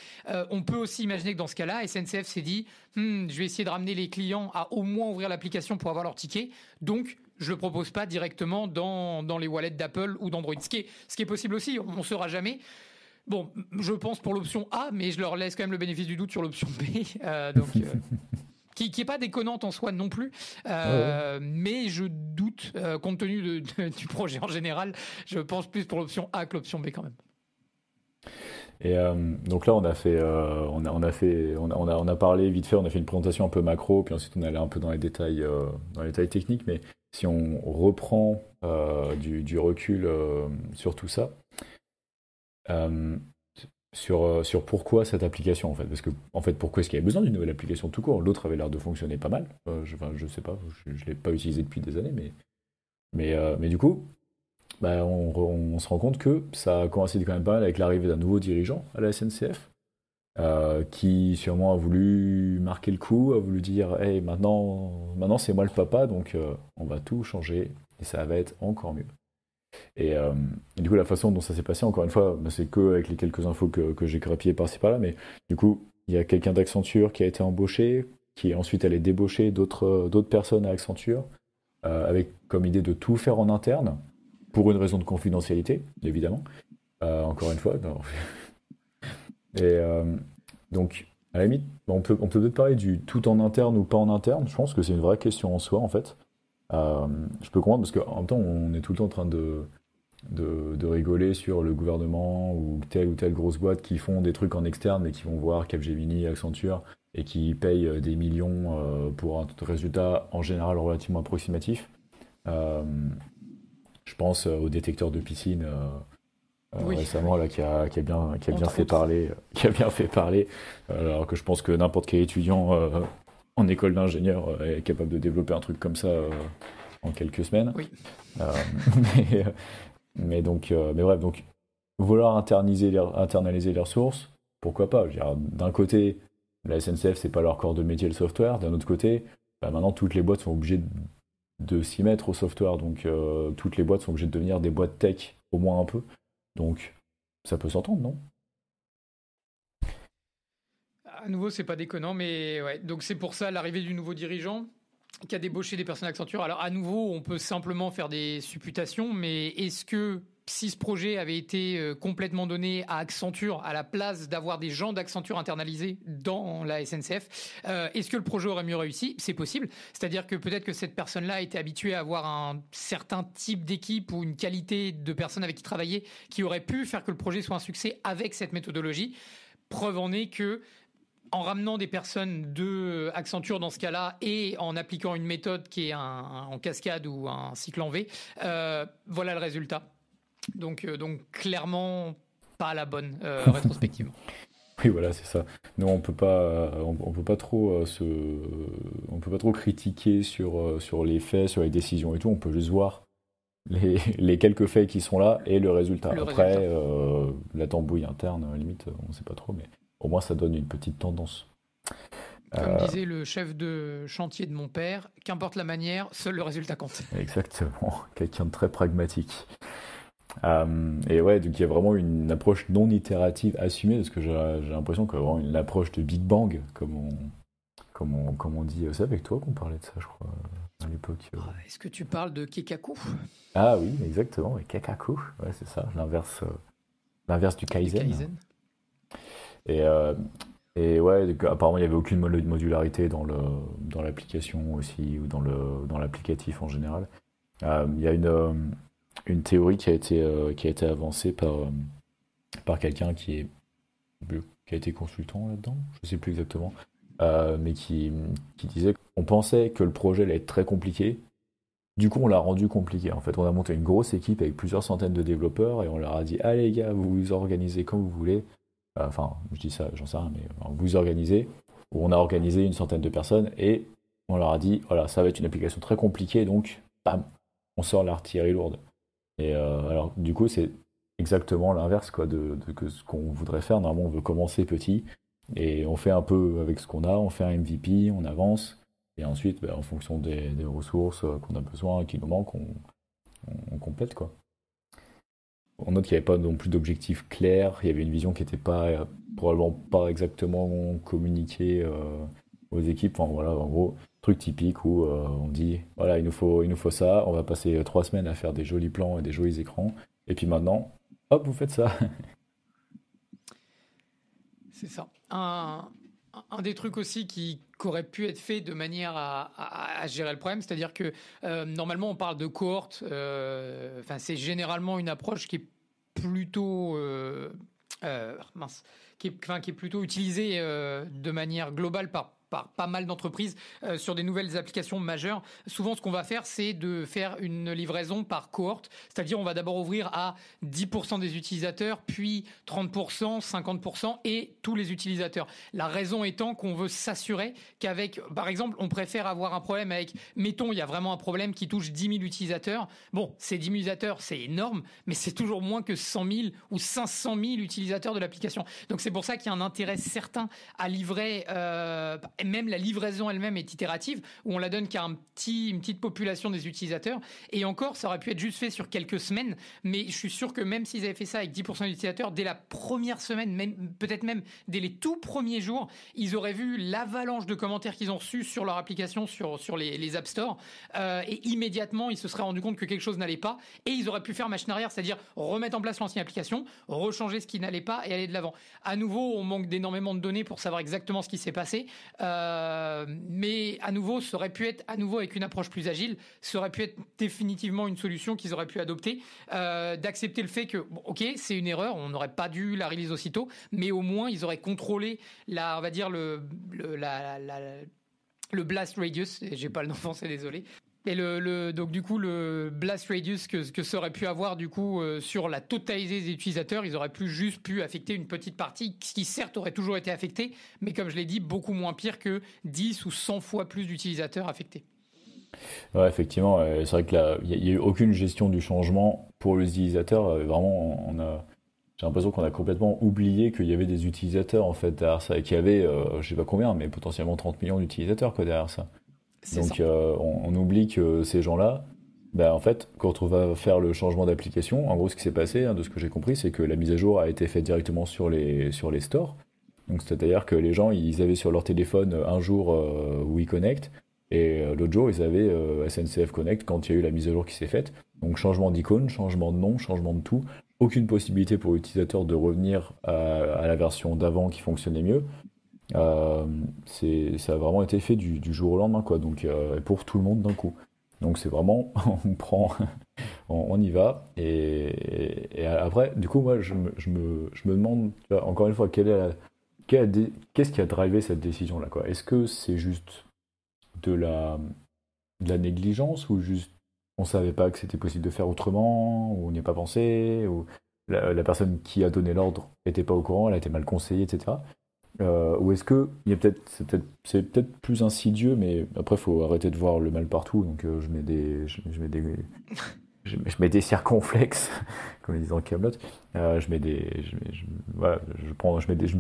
on peut aussi imaginer que dans ce cas-là, SNCF s'est dit, je vais essayer de ramener les clients à au moins ouvrir l'application pour avoir leur ticket. Donc, je le propose pas directement dans les wallets d'Apple ou d'Android. Ce qui est possible aussi, on ne saura jamais. Bon, je pense pour l'option A, mais je leur laisse quand même le bénéfice du doute sur l'option B. Qui est pas déconnante en soi non plus, Ouais, ouais. mais je doute, compte tenu du projet en général, je pense plus pour l'option A que l'option B quand même. Et donc là, on a parlé vite fait, on a fait une présentation un peu macro, puis ensuite on est allé un peu dans les détails techniques. Mais si on reprend du recul sur tout ça, euh, sur pourquoi cette application en fait. Parce que en fait, pourquoi est-ce qu'il y avait besoin d'une nouvelle application tout court? L'autre avait l'air de fonctionner pas mal. Je sais pas, je ne l'ai pas utilisé depuis des années, mais du coup, bah, on se rend compte que ça coïncide quand même pas mal avec l'arrivée d'un nouveau dirigeant à la SNCF, qui sûrement a voulu marquer le coup, a voulu dire hey, maintenant c'est moi le papa, donc on va tout changer et ça va être encore mieux. Et du coup, la façon dont ça s'est passé, encore une fois, bah, c'est que avec les quelques infos que j'ai grappillées par-ci par-là, mais du coup, il y a quelqu'un d'Accenture qui a été embauché, qui ensuite allait débaucher d'autres personnes à Accenture, avec comme idée de tout faire en interne, pour une raison de confidentialité, évidemment. Encore une fois. Non. Et donc, à la limite, on peut peut-être parler du tout en interne ou pas en interne. Je pense que c'est une vraie question en soi, en fait. Je peux comprendre parce qu'en même temps, on est tout le temps en train de rigoler sur le gouvernement ou telle grosse boîte qui font des trucs en externe mais qui vont voir Capgemini, Accenture et qui payent des millions pour un résultat en général relativement approximatif. Euh, je pense au détecteur de piscine Oui, récemment là, qui a bien entre fait autres. parler, qui a bien fait parler, alors que je pense que n'importe quel étudiant en école d'ingénieur est capable de développer un truc comme ça en quelques semaines. Oui. Euh, mais, mais bref, donc vouloir internaliser les ressources, pourquoi pas? Je veux dire, d'un côté, la SNCF, c'est pas leur corps de métier le software. D'un autre côté, bah, maintenant toutes les boîtes sont obligées de s'y mettre au software. Donc toutes les boîtes sont obligées de devenir des boîtes tech, au moins un peu. Donc ça peut s'entendre, non? À nouveau, c'est pas déconnant, mais ouais. Donc c'est pour ça l'arrivée du nouveau dirigeant qui a débauché des personnes Accenture. Alors à nouveau, on peut simplement faire des supputations, mais est-ce que si ce projet avait été complètement donné à Accenture à la place d'avoir des gens d'Accenture internalisés dans la SNCF, est-ce que le projet aurait mieux réussi? C'est possible. C'est-à-dire que peut-être que cette personne-là était habituée à avoir un certain type d'équipe ou une qualité de personnes avec qui travailler qui aurait pu faire que le projet soit un succès avec cette méthodologie. Preuve en est que en ramenant des personnes de Accenture dans ce cas-là et en appliquant une méthode qui est en cascade ou un cycle en V, voilà le résultat. Donc clairement pas la bonne rétrospectivement. Oui, voilà, c'est ça. Nous, on peut pas trop on peut pas trop critiquer sur les faits, sur les décisions et tout. On peut juste voir les quelques faits qui sont là et le résultat. Le résultat. Après, la tambouille interne, limite, on ne sait pas trop, mais au moins ça donne une petite tendance. Comme Euh, disait le chef de chantier de mon père, qu'importe la manière, seul le résultat compte. Exactement, quelqu'un de très pragmatique. Et ouais, donc il y a vraiment une approche non itérative assumée, parce que j'ai l'impression qu'il y a vraiment une approche de Big Bang, comme on dit. C'est avec toi qu'on parlait de ça, je crois, à l'époque. Est-ce que tu parles de Kekaku Ah oui, exactement, et Kakaku, ouais, c'est ça, l'inverse du du Kaizen. Kaizen? Et, euh, et ouais, donc, apparemment il n'y avait aucune modularité dans l'application aussi, ou dans l'applicatif en général. Il y a une théorie qui a été avancée par quelqu'un qui a été consultant là-dedans, je sais plus exactement, mais qui disait qu'on pensait que le projet allait être très compliqué. Du coup, on l'a rendu compliqué. En fait, on a monté une grosse équipe avec plusieurs centaines de développeurs et on leur a dit, allez les gars, vous vous organisez comme vous voulez. Enfin, je dis ça, j'en sais rien, mais vous vous organisez. On a organisé une centaine de personnes et on leur a dit, voilà, ça va être une application très compliquée, donc, bam, on sort l'artillerie lourde. Et alors, du coup, c'est exactement l'inverse quoi, de que ce qu'on voudrait faire. Normalement, on veut commencer petit et on fait un peu avec ce qu'on a, on fait un MVP, on avance. Et ensuite, ben, en fonction des ressources qu'on a besoin, qui nous manquent, on complète quoi. On note qu'il n'y avait pas non plus d'objectif clair, il y avait une vision qui n'était pas probablement pas exactement communiquée aux équipes. Enfin voilà, en gros, truc typique où on dit voilà, il nous faut ça, on va passer 3 semaines à faire des jolis plans et des jolis écrans, et puis maintenant, hop, vous faites ça. C'est ça. Un des trucs aussi qui aurait pu être fait de manière à gérer le problème, c'est-à-dire que normalement on parle de cohorte, enfin c'est généralement une approche qui est plutôt mince, qui est plutôt utilisée de manière globale par par pas mal d'entreprises sur des nouvelles applications majeures. Souvent, ce qu'on va faire, c'est de faire une livraison par cohorte, c'est-à-dire on va d'abord ouvrir à 10% des utilisateurs, puis 30%, 50% et tous les utilisateurs. La raison étant qu'on veut s'assurer qu'avec, par exemple, on préfère avoir un problème avec, mettons, il y a vraiment un problème qui touche 10 000 utilisateurs. Bon, ces 10 000 utilisateurs, c'est énorme, mais c'est toujours moins que 100 000 ou 500 000 utilisateurs de l'application. Donc c'est pour ça qu'il y a un intérêt certain à livrer, même la livraison elle-même est itérative, où on la donne qu'à une petite population des utilisateurs. Et encore, ça aurait pu être juste fait sur quelques semaines, mais je suis sûr que même s'ils avaient fait ça avec 10% d'utilisateurs, dès la première semaine, peut-être même dès les tout premiers jours, ils auraient vu l'avalanche de commentaires qu'ils ont reçus sur leur application, sur les App Store, et immédiatement, ils se seraient rendu compte que quelque chose n'allait pas, et ils auraient pu faire machine arrière, c'est-à-dire remettre en place l'ancienne application, rechanger ce qui n'allait pas et aller de l'avant. À nouveau, on manque d'énormément de données pour savoir exactement ce qui s'est passé, mais à nouveau, ça aurait pu être, à nouveau avec une approche plus agile, ça aurait pu être définitivement une solution qu'ils auraient pu adopter, d'accepter le fait que, bon, ok, c'est une erreur, on n'aurait pas dû la release aussitôt, mais au moins ils auraient contrôlé on va dire le blast radius, j'ai pas le nom français, désolé. Et donc du coup le blast radius que ça aurait pu avoir du coup sur la totalité des utilisateurs, ils auraient juste pu affecter une petite partie qui certes aurait toujours été affectée, mais comme je l'ai dit, beaucoup moins pire que 10 ou 100 fois plus d'utilisateurs affectés. Ouais, effectivement, c'est vrai que là, il n'y a eu aucune gestion du changement pour l'utilisateur. Vraiment, j'ai l'impression qu'on a complètement oublié qu'il y avait des utilisateurs en fait derrière ça et qu'il y avait, je sais pas combien, mais potentiellement 30 millions d'utilisateurs quoi derrière ça. C'est Donc ça. on oublie que ces gens-là, ben, en fait, quand on va faire le changement d'application, en gros ce qui s'est passé, hein, de ce que j'ai compris, c'est que la mise à jour a été faite directement sur les stores. Donc c'est-à-dire que les gens, ils avaient sur leur téléphone un jour WeConnect et l'autre jour ils avaient SNCF Connect quand il y a eu la mise à jour qui s'est faite. Donc changement d'icône, changement de nom, changement de tout. Aucune possibilité pour l'utilisateur de revenir à la version d'avant qui fonctionnait mieux. Euh, Ça a vraiment été fait du jour au lendemain, quoi. Donc pour tout le monde d'un coup. Donc c'est vraiment, on prend, on y va. Et après, du coup, moi, je me demande, tu vois, encore une fois, qu'est-ce qui a drivé cette décision-là, quoi? Est-ce que c'est juste de la négligence ou juste on savait pas que c'était possible de faire autrement, ou on n'y a pas pensé, ou la personne qui a donné l'ordre était pas au courant, elle a été mal conseillée, etc. Ou est-ce que c'est peut-être plus insidieux, mais après il faut arrêter de voir le mal partout, donc je mets des circonflexes, comme ils disent dans Kaamelott. Je mets des, voilà, je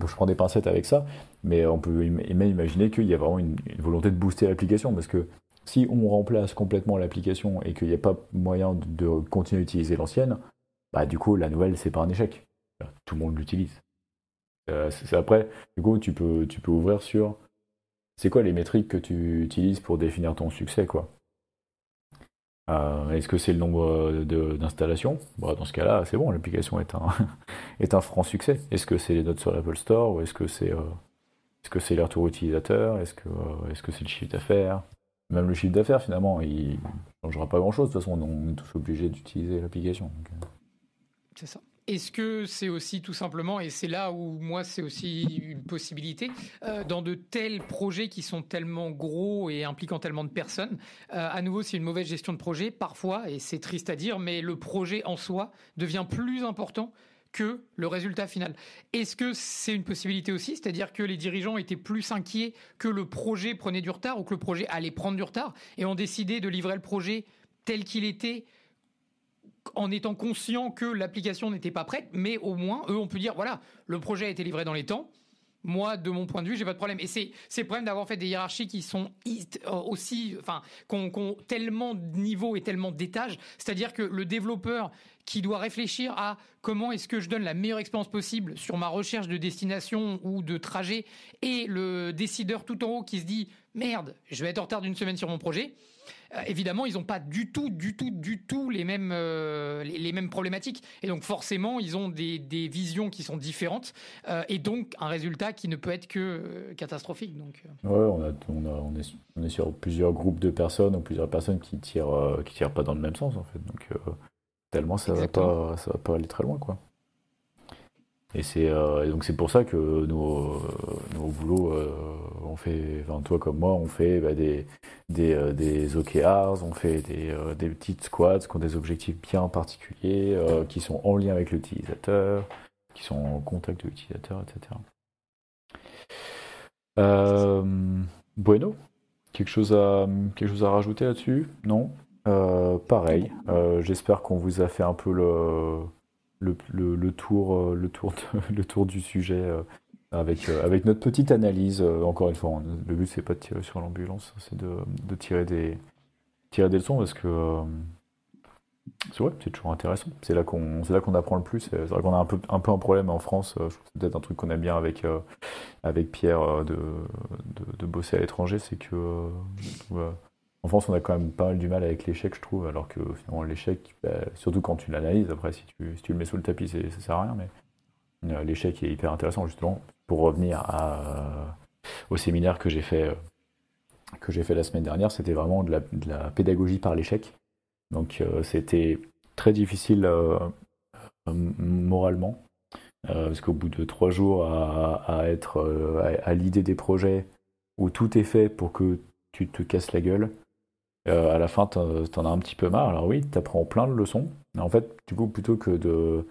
prends des pincettes avec ça, mais on peut même imaginer qu'il y a vraiment une volonté de booster l'application, parce que si on remplace complètement l'application et qu'il n'y a pas moyen de continuer à utiliser l'ancienne, bah du coup la nouvelle c'est pas un échec. Tout le monde l'utilise. Après, du coup tu peux ouvrir sur c'est quoi les métriques que tu utilises pour définir ton succès, quoi. Est-ce que c'est le nombre d'installations? Bah, dans ce cas-là, c'est bon, l'application est un franc succès. Est-ce que c'est les notes sur l'Apple Store ou est-ce que c'est les retours utilisateurs? Est-ce que c'est le chiffre d'affaires? Même le chiffre d'affaires, finalement, il ne changera pas grand-chose. De toute façon, on est tous obligés d'utiliser l'application. C'est ça. Est-ce que c'est aussi tout simplement, et c'est là où moi c'est aussi une possibilité, dans de tels projets qui sont tellement gros et impliquant tellement de personnes, à nouveau c'est une mauvaise gestion de projet parfois, et c'est triste à dire, mais le projet en soi devient plus important que le résultat final. Est-ce que c'est une possibilité aussi, c'est-à-dire que les dirigeants étaient plus inquiets que le projet prenait du retard ou que le projet allait prendre du retard et ont décidé de livrer le projet tel qu'il était en étant conscient que l'application n'était pas prête, mais au moins, eux, on peut dire, voilà, le projet a été livré dans les temps. Moi, de mon point de vue, j'ai pas de problème. Et c'est le problème d'avoir fait des hiérarchies qui sont aussi, enfin, qu'on tellement de niveaux et tellement d'étages. C'est-à-dire que le développeur qui doit réfléchir à comment est-ce que je donne la meilleure expérience possible sur ma recherche de destination ou de trajet, et le décideur tout en haut qui se dit, merde, je vais être en retard d'une semaine sur mon projet. Évidemment, ils n'ont pas du tout les mêmes problématiques. Et donc, forcément, ils ont des visions qui sont différentes. Et donc, un résultat qui ne peut être que catastrophique. Donc, Ouais, on est sur plusieurs groupes de personnes ou plusieurs personnes qui tirent pas dans le même sens, en fait. Donc, tellement ça va exactement. pas aller très loin, quoi. Et donc c'est pour ça que nos boulots, on fait, enfin toi comme moi, on fait des OKRs, on fait des petites squads qui ont des objectifs bien particuliers, qui sont en lien avec l'utilisateur, qui sont en contact de l'utilisateur, etc. Euh, Bueno, quelque chose à rajouter là-dessus? Non? C'est Pareil. bon. J'espère qu'on vous a fait un peu le tour, le tour du sujet avec notre petite analyse. Encore une fois, hein, le but c'est pas de tirer sur l'ambulance, c'est de tirer des leçons parce que c'est vrai, c'est toujours intéressant. C'est là qu'on apprend le plus. C'est vrai qu'on a un peu un problème en France. Je trouve que c'est peut-être un truc qu'on aime bien avec Pierre de bosser à l'étranger, c'est que ouais, en France on a quand même pas mal du mal avec l'échec, je trouve, alors que finalement l'échec, bah, surtout quand tu l'analyses, après si tu le mets sous le tapis, ça sert à rien, mais l'échec est hyper intéressant justement. Pour revenir au séminaire que j'ai fait la semaine dernière, c'était vraiment de la pédagogie par l'échec. Donc c'était très difficile moralement. Parce qu'au bout de 3 jours à être à l'idée des projets où tout est fait pour que tu te casses la gueule, à la fin t'en as un petit peu marre. Alors oui, t'apprends plein de leçons. Mais en fait, du coup, plutôt que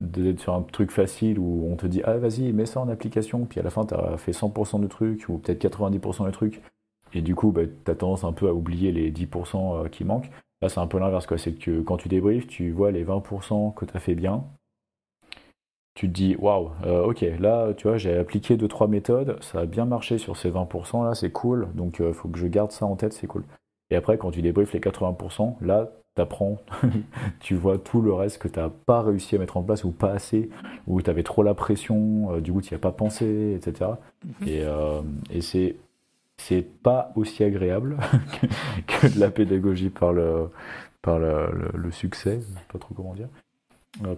d'être sur un truc facile où on te dit ah vas-y mets ça en application, puis à la fin t'as fait 100% du truc ou peut-être 90% du truc, et du coup bah, t'as tendance un peu à oublier les 10% qui manquent. Là c'est un peu l'inverse quoi, c'est que quand tu débriefes, tu vois les 20% que t'as fait bien, tu te dis, waouh, ok, là, tu vois, j'ai appliqué deux trois méthodes, ça a bien marché sur ces 20% là, c'est cool, donc il faut que je garde ça en tête, c'est cool. Et après, quand tu débriefes les 80%, là, t'apprends, tu vois tout le reste que t'as pas réussi à mettre en place ou pas assez, ou t'avais trop la pression, du coup, tu n'y as pas pensé, etc. Et, euh, et c'est pas aussi agréable que de la pédagogie par le succès, je sais pas trop comment dire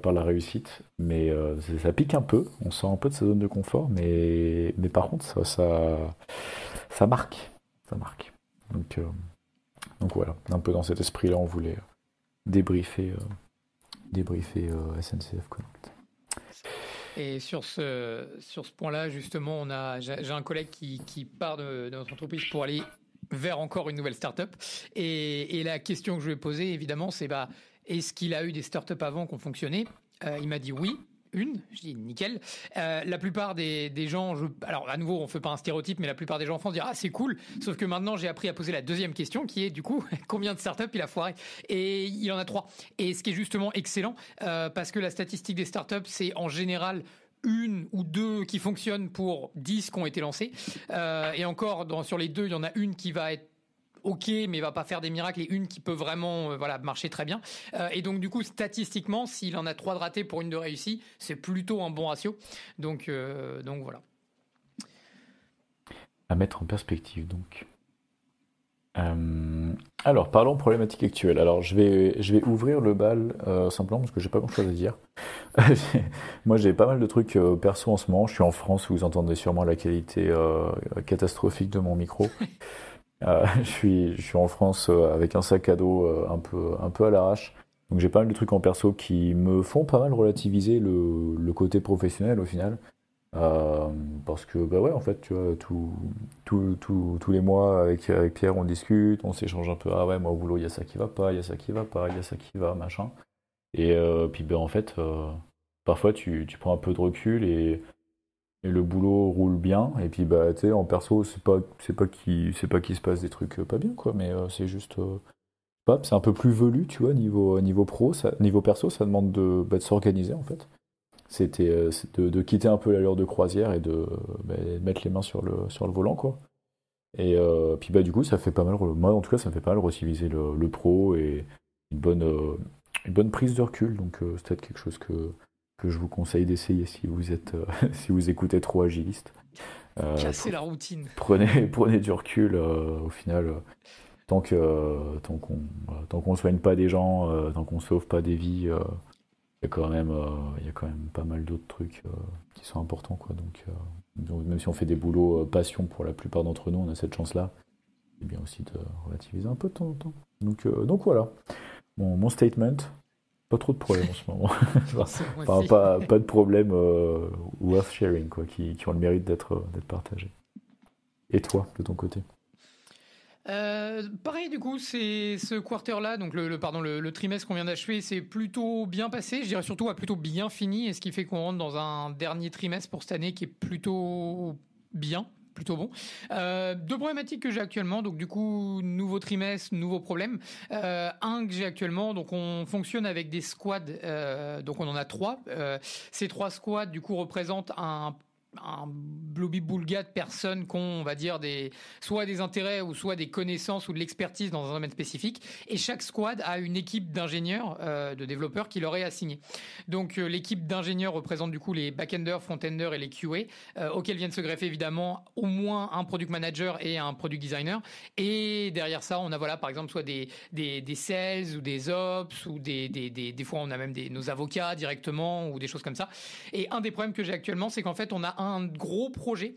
par la réussite, mais ça pique un peu, on sort un peu de sa zone de confort, mais par contre ça marque, ça marque. Donc, euh, donc voilà, un peu dans cet esprit-là, on voulait débriefer SNCF Connect. Et sur ce point-là, justement, j'ai un collègue qui part de notre entreprise pour aller vers encore une nouvelle startup. Et la question que je lui ai posée, évidemment, c'est bah, est-ce qu'il a eu des startups avant qui ont fonctionné? Il m'a dit oui. Une, je dis nickel. La plupart des gens, alors à nouveau, on fait pas un stéréotype, mais la plupart des gens en France disent ah c'est cool. Sauf que maintenant, j'ai appris à poser la deuxième question, qui est du coup combien de startups il a foiré? Et il en a trois. Et ce qui est justement excellent, parce que la statistique des startups, c'est en général une ou deux qui fonctionnent pour 10 qui ont été lancés. Et encore, sur les deux, il y en a une qui va être ok, mais va pas faire des miracles, et une qui peut vraiment voilà, marcher très bien. Et donc, du coup, statistiquement, s'il en a trois de ratés pour une de réussie, c'est plutôt un bon ratio. Donc voilà. À mettre en perspective donc. Alors, parlons problématique actuelle. Alors, je vais ouvrir le bal simplement parce que j'ai pas grand-chose à dire. Moi, j'ai pas mal de trucs perso en ce moment. Je suis en France, vous entendez sûrement la qualité catastrophique de mon micro. Je suis en France avec un sac à dos un peu à l'arrache. Donc, j'ai pas mal de trucs en perso qui me font pas mal relativiser le côté professionnel au final. Euh, Parce que, bah ouais, en fait, tu vois, tous les mois, avec Pierre, on discute, on s'échange un peu. Ah ouais, moi au boulot, il y a ça qui va pas, il y a ça qui va pas, il y a ça qui va, machin. Et puis, ben en fait, parfois, tu prends un peu de recul et le boulot roule bien. Et puis, bah, tu sais, en perso, c'est pas qu'il se passe des trucs pas bien, quoi, mais c'est juste. C'est un peu plus velu, tu vois, niveau pro, niveau perso, ça demande de s'organiser, en fait. C'est de quitter un peu l'allure de croisière et bah, mettre les mains sur le volant, quoi. Et puis bah du coup, ça fait pas mal, moi en tout cas, ça me fait pas mal relativiser le pro et une bonne, euh, une bonne prise de recul. Donc c'est peut-être quelque chose que je vous conseille d'essayer si vous êtes, si vous écoutez trop agiliste. Casser la routine. Prenez du recul, au final, tant qu'on soigne pas des gens, tant qu'on sauve pas des vies, il y a quand même pas mal d'autres trucs qui sont importants, quoi. Donc, même si on fait des boulots passion pour la plupart d'entre nous, on a cette chance-là. C'est bien aussi de relativiser un peu de temps en temps. Donc voilà, mon statement. Pas trop de problèmes en ce moment. Moi Enfin, aussi. pas de problèmes worth sharing, quoi, qui ont le mérite d'être partagés. Et toi, de ton côté? Pareil, du coup, c'est ce quarter-là, donc le trimestre qu'on vient d'achever, c'est plutôt bien passé. Je dirais surtout a plutôt bien fini, et ce qui fait qu'on rentre dans un dernier trimestre pour cette année qui est plutôt bien. Plutôt bon. Deux problématiques que j'ai actuellement, donc du coup nouveau trimestre, nouveau problème. Un que j'ai actuellement, donc on fonctionne avec des squads, donc on en a trois. Ces trois squads du coup représentent un blobby-boulga de personnes qui ont, on va dire, soit des intérêts ou soit des connaissances ou de l'expertise dans un domaine spécifique. Et chaque squad a une équipe d'ingénieurs, de développeurs qui leur est assignée. Donc l'équipe d'ingénieurs représente du coup les back-enders, front-enders et les QA, auxquels viennent se greffer évidemment au moins un product manager et un product designer. Et derrière ça, on a voilà par exemple soit des sales ou des ops ou des fois on a même nos avocats directement ou des choses comme ça. Et un des problèmes que j'ai actuellement, c'est qu'en fait on a un gros projet,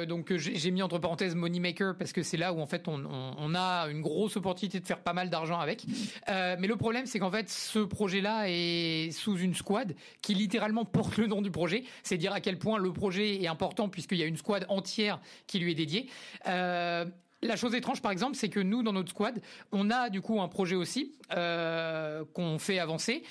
donc j'ai mis entre parenthèses Moneymaker parce que c'est là où en fait on a une grosse opportunité de faire pas mal d'argent avec. Mais le problème, c'est qu'en fait ce projet-là est sous une squad qui littéralement porte le nom du projet. C'est dire à quel point le projet est important puisqu'il y a une squad entière qui lui est dédiée. La chose étrange, par exemple, c'est que nous, dans notre squad, on a du coup un projet aussi qu'on fait avancer,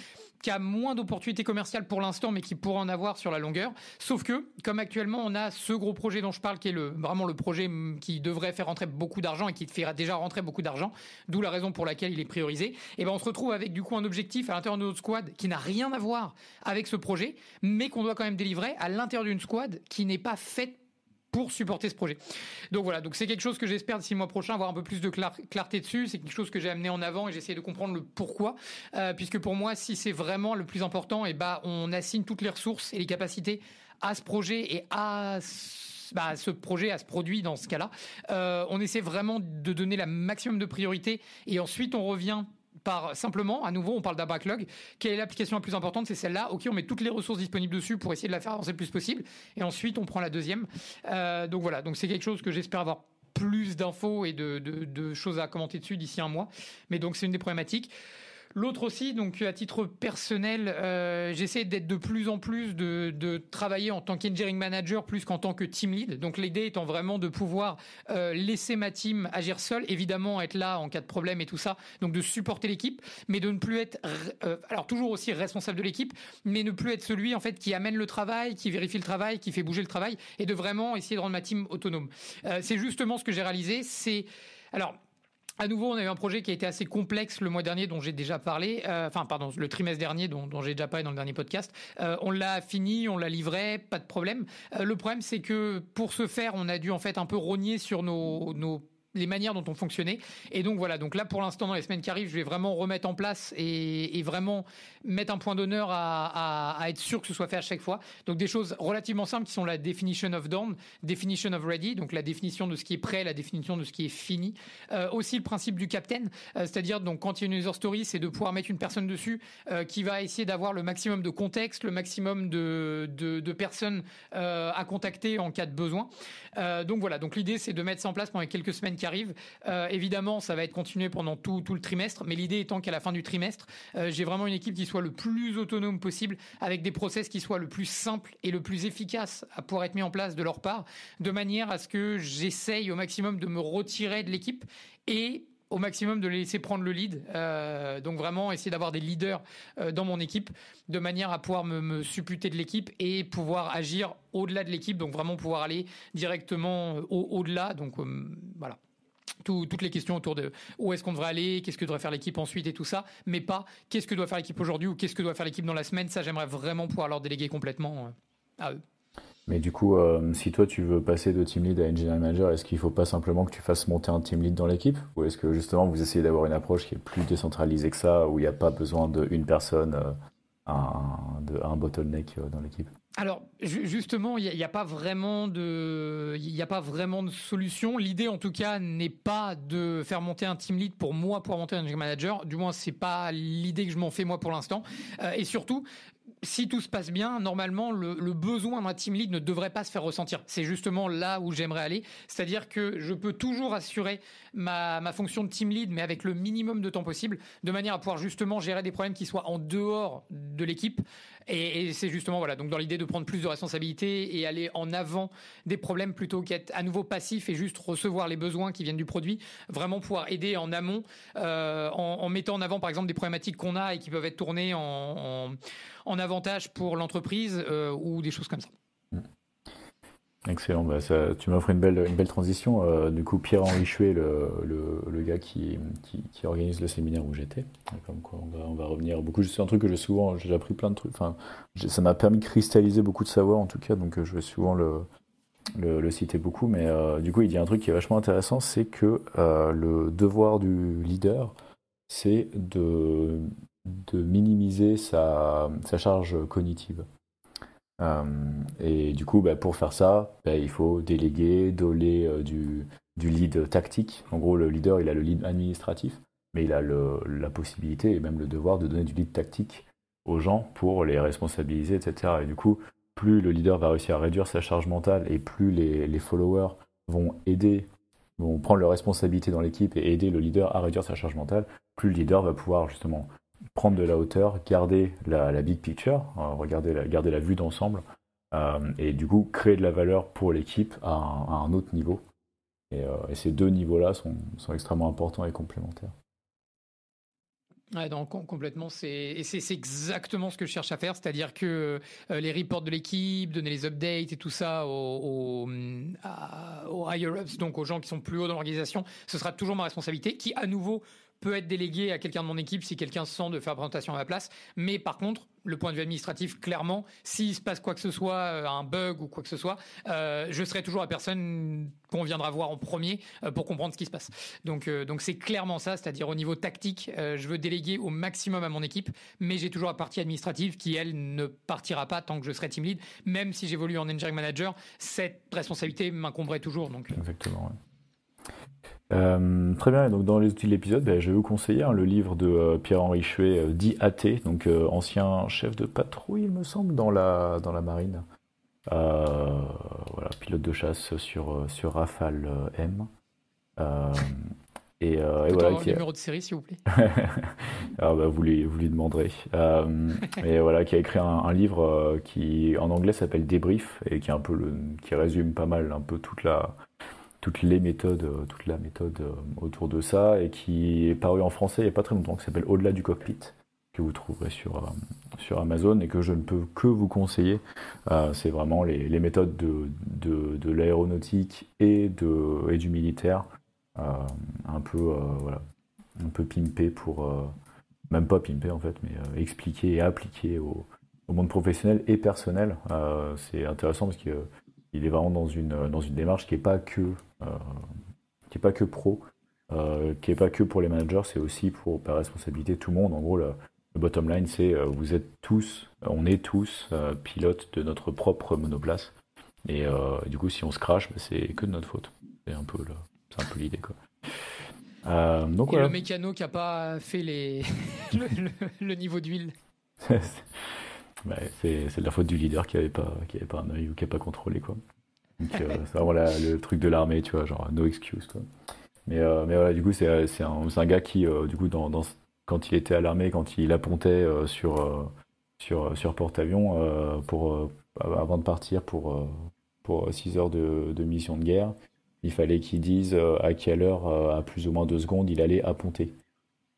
qui a moins d'opportunités commerciales pour l'instant, mais qui pourra en avoir sur la longueur. Sauf que, comme actuellement, on a ce gros projet dont je parle, qui est vraiment le projet qui devrait faire rentrer beaucoup d'argent et qui fait déjà rentrer beaucoup d'argent, d'où la raison pour laquelle il est priorisé. Et ben, on se retrouve avec du coup un objectif à l'intérieur de notre squad qui n'a rien à voir avec ce projet, mais qu'on doit quand même délivrer à l'intérieur d'une squad qui n'est pas faite pour supporter ce projet. Donc voilà, donc c'est quelque chose que j'espère d'ici le mois prochain avoir un peu plus de clarté dessus. C'est quelque chose que j'ai amené en avant et j'essaie de comprendre le pourquoi, puisque pour moi, si c'est vraiment le plus important, et bah on assigne toutes les ressources et les capacités à ce projet et à ce projet, à ce produit dans ce cas-là. On essaie vraiment de donner la maximum de priorité et ensuite on revient par simplement, à nouveau, on parle d'un backlog. Quelle est l'application la plus importante? C'est celle-là. Ok, on met toutes les ressources disponibles dessus pour essayer de la faire avancer le plus possible. Et ensuite, on prend la deuxième. Donc voilà, donc c'est quelque chose que j'espère avoir plus d'infos et de choses à commenter dessus d'ici un mois. Mais donc c'est une des problématiques. L'autre aussi, donc à titre personnel, j'essaie d'être de plus en plus de travailler en tant qu'engineering manager plus qu'en tant que team lead. Donc l'idée étant vraiment de pouvoir laisser ma team agir seule, évidemment être là en cas de problème et tout ça, donc de supporter l'équipe, mais de ne plus être, alors toujours aussi responsable de l'équipe, mais ne plus être celui en fait qui amène le travail, qui vérifie le travail, qui fait bouger le travail, et de vraiment essayer de rendre ma team autonome. C'est justement ce que j'ai réalisé. Alors. À nouveau, on a eu un projet qui a été assez complexe le mois dernier, dont j'ai déjà parlé. Le trimestre dernier, dont j'ai déjà parlé dans le dernier podcast. On l'a fini, on l'a livré, pas de problème. Le problème, c'est que pour ce faire, on a dû en fait un peu rogner sur les manières dont on fonctionnait. Et donc voilà, donc là pour l'instant dans les semaines qui arrivent, je vais vraiment remettre en place et vraiment mettre un point d'honneur à être sûr que ce soit fait à chaque fois. Donc des choses relativement simples qui sont la definition of done, definition of ready, donc la définition de ce qui est prêt, la définition de ce qui est fini. Aussi le principe du captain, c'est-à-dire donc quand il y a une user story, c'est de pouvoir mettre une personne dessus qui va essayer d'avoir le maximum de contexte, le maximum de personnes à contacter en cas de besoin. Donc voilà, donc l'idée c'est de mettre ça en place pendant les quelques semaines qui arrivent. Évidemment, ça va être continué pendant tout le trimestre, mais l'idée étant qu'à la fin du trimestre, j'ai vraiment une équipe qui soit le plus autonome possible, avec des process qui soient le plus simples et le plus efficaces à pouvoir être mis en place de leur part, de manière à ce que j'essaye au maximum de me retirer de l'équipe et au maximum de les laisser prendre le lead. Donc vraiment essayer d'avoir des leaders dans mon équipe, de manière à pouvoir me supputer de l'équipe et pouvoir agir au-delà de l'équipe, donc vraiment pouvoir aller directement au-delà. Donc voilà. Toutes les questions autour de où est-ce qu'on devrait aller, qu'est-ce que devrait faire l'équipe ensuite et tout ça, mais pas qu'est-ce que doit faire l'équipe aujourd'hui ou qu'est-ce que doit faire l'équipe dans la semaine. Ça, j'aimerais vraiment pouvoir leur déléguer complètement à eux. Mais du coup, si toi tu veux passer de team lead à engineering manager, est-ce qu'il faut pas simplement que tu fasses monter un team lead dans l'équipe? Ou est-ce que justement vous essayez d'avoir une approche qui est plus décentralisée que ça, où il n'y a pas besoin d'une personne, un bottleneck dans l'équipe? Alors justement, il y a pas vraiment de solution. L'idée, en tout cas, n'est pas de faire monter un team lead pour moi pour monter un engineering manager. Du moins, c'est pas l'idée que je m'en fais moi pour l'instant. Et surtout, si tout se passe bien, normalement, le besoin d'un team lead ne devrait pas se faire ressentir. C'est justement là où j'aimerais aller. C'est-à-dire que je peux toujours assurer ma fonction de team lead, mais avec le minimum de temps possible, de manière à pouvoir justement gérer des problèmes qui soient en dehors de l'équipe. Et c'est justement, voilà, donc dans l'idée de prendre plus de responsabilités et aller en avant des problèmes plutôt qu'être à nouveau passif et juste recevoir les besoins qui viennent du produit. Vraiment pouvoir aider en amont, en mettant en avant, par exemple, des problématiques qu'on a et qui peuvent être tournées en avantage pour l'entreprise ou des choses comme ça. Excellent, tu m'offres une belle transition. Du coup, Pierre-Henri Chuet, le gars qui organise le séminaire où j'étais, comme quoi on va revenir beaucoup. C'est un truc que j'ai appris plein de trucs. Enfin, ça m'a permis de cristalliser beaucoup de savoir en tout cas, donc je vais souvent le citer beaucoup. Mais du coup, il dit un truc qui est vachement intéressant, c'est que le devoir du leader, c'est de minimiser sa charge cognitive. Et du coup, pour faire ça, il faut déléguer, donner du lead tactique. En gros, le leader, il a le lead administratif, mais il a la possibilité et même le devoir de donner du lead tactique aux gens pour les responsabiliser, etc. Et du coup, plus le leader va réussir à réduire sa charge mentale et plus les followers vont prendre leurs responsabilités dans l'équipe et aider le leader à réduire sa charge mentale, plus le leader va pouvoir justement prendre de la hauteur, garder la big picture, garder la vue d'ensemble, et du coup créer de la valeur pour l'équipe à un autre niveau. Et ces deux niveaux-là sont extrêmement importants et complémentaires. Ouais, donc complètement, c'est exactement ce que je cherche à faire, c'est-à-dire que les reports de l'équipe, donner les updates et tout ça aux higher-ups, donc aux gens qui sont plus hauts dans l'organisation, ce sera toujours ma responsabilité, qui à nouveau peut être délégué à quelqu'un de mon équipe si quelqu'un se sent de faire la présentation à ma place. Mais par contre, le point de vue administratif, clairement, s'il se passe quoi que ce soit, un bug ou quoi que ce soit, je serai toujours la personne qu'on viendra voir en premier pour comprendre ce qui se passe. Donc c'est clairement ça, c'est-à-dire au niveau tactique, je veux déléguer au maximum à mon équipe, mais j'ai toujours la partie administrative qui, elle, ne partira pas tant que je serai team lead. Même si j'évolue en engineering manager, cette responsabilité m'incomberait toujours. Donc, Exactement, ouais. Très bien, et donc dans les outils de l'épisode, je vais vous conseiller le livre de Pierre-Henri Chuet, dit AT, donc ancien chef de patrouille, il me semble, dans la marine. Voilà, pilote de chasse sur Rafale M. Et voilà, avoir le numéro de série, s'il vous plaît. Alors, vous lui demanderez. Et voilà, qui a écrit un livre qui en anglais s'appelle Débrief et qui est qui résume pas mal un peu toute la méthode autour de ça, et qui est paru en français il n'y a pas très longtemps, qui s'appelle Au-delà du cockpit, que vous trouverez sur Amazon et que je ne peux que vous conseiller. C'est vraiment les méthodes de l'aéronautique et du militaire, un peu pimpé même pas pimpé en fait, mais expliqué et appliqué au monde professionnel et personnel. C'est intéressant parce que il est vraiment dans une démarche qui n'est pas que pro, qui n'est pas que pour les managers, c'est aussi par responsabilité tout le monde. En gros, le bottom line, c'est on est tous pilotes de notre propre monoplace. Et du coup, si on se crache, c'est que de notre faute. C'est un peu l'idée, quoi. Donc, et voilà. Le mécano qui n'a pas fait le niveau d'huile. C'est de la faute du leader qui avait pas un œil ou qui n'a pas contrôlé, quoi. Donc c'est vraiment le truc de l'armée, tu vois, genre no excuse, quoi. Mais voilà, du coup c'est un gars qui du coup quand il était à l'armée, quand il appontait sur porte-avions avant de partir pour 6 heures de mission de guerre, il fallait qu'il dise à quelle heure, à plus ou moins 2 secondes, il allait apponter.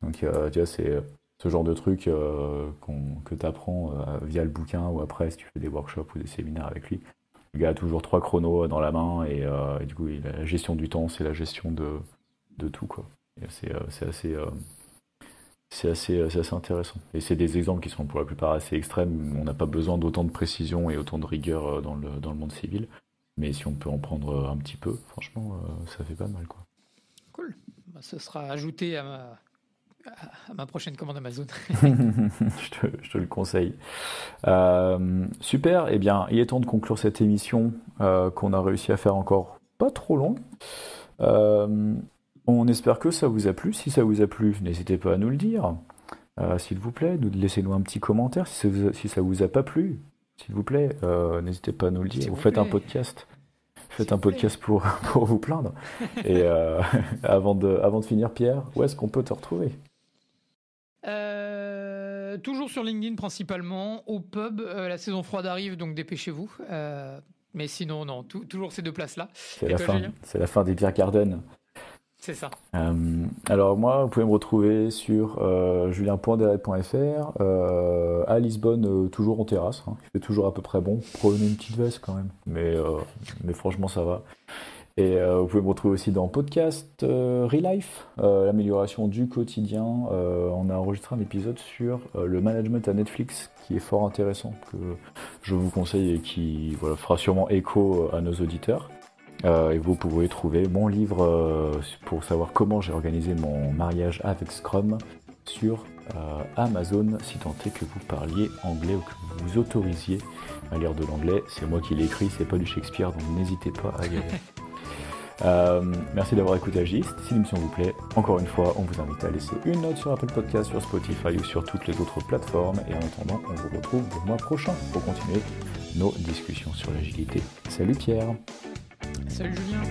Donc tu vois, c'est ce genre de truc que tu apprends via le bouquin, ou après si tu fais des workshops ou des séminaires avec lui. Le gars a toujours 3 chronos dans la main, et du coup la gestion du temps, c'est la gestion de tout, quoi. Et c'est assez intéressant. Et c'est des exemples qui sont pour la plupart assez extrêmes. On n'a pas besoin d'autant de précision et autant de rigueur dans le monde civil. Mais si on peut en prendre un petit peu, franchement, ça fait pas mal, quoi. Cool. Ce sera ajouté à ma prochaine commande Amazon. je te le conseille. Super. Eh bien, il est temps de conclure cette émission qu'on a réussi à faire encore pas trop longue. On espère que ça vous a plu. Si ça vous a plu, n'hésitez pas à nous le dire. s'il vous plaît. Laissez-nous un petit commentaire si ça vous a pas plu. S'il vous plaît, n'hésitez pas à nous le dire. S'il Vous vous faites un plaît. podcast. Faites S'il un vous plaît. podcast pour vous plaindre. Et avant de finir, Pierre, où est-ce qu'on peut te retrouver? Toujours sur LinkedIn principalement, au pub, la saison froide arrive, donc dépêchez-vous. Mais sinon, non, toujours ces deux places-là. C'est Et la toi, fin. Julien? C'est la fin des Pierre Garden. C'est ça. Alors moi, vous pouvez me retrouver sur julien.deret.fr, à Lisbonne, toujours en terrasse. Hein. Il fait toujours à peu près bon. Prenez une petite veste quand même, mais franchement ça va. Et vous pouvez me retrouver aussi dans podcast Relife, l'amélioration du quotidien. On a enregistré un épisode sur le management à Netflix qui est fort intéressant, que je vous conseille et qui fera sûrement écho à nos auditeurs. Et vous pouvez trouver mon livre pour savoir comment j'ai organisé mon mariage avec Scrum sur Amazon, si tant est que vous parliez anglais ou que vous vous autorisiez à lire de l'anglais. C'est moi qui l'ai écrit, c'est pas du Shakespeare, donc n'hésitez pas à y aller. Merci d'avoir écouté Agiste. Si l'émission vous plaît, encore une fois, on vous invite à laisser une note sur Apple Podcast, sur Spotify ou sur toutes les autres plateformes. Et en attendant, on vous retrouve le mois prochain pour continuer nos discussions sur l'agilité. Salut Pierre! Salut Julien.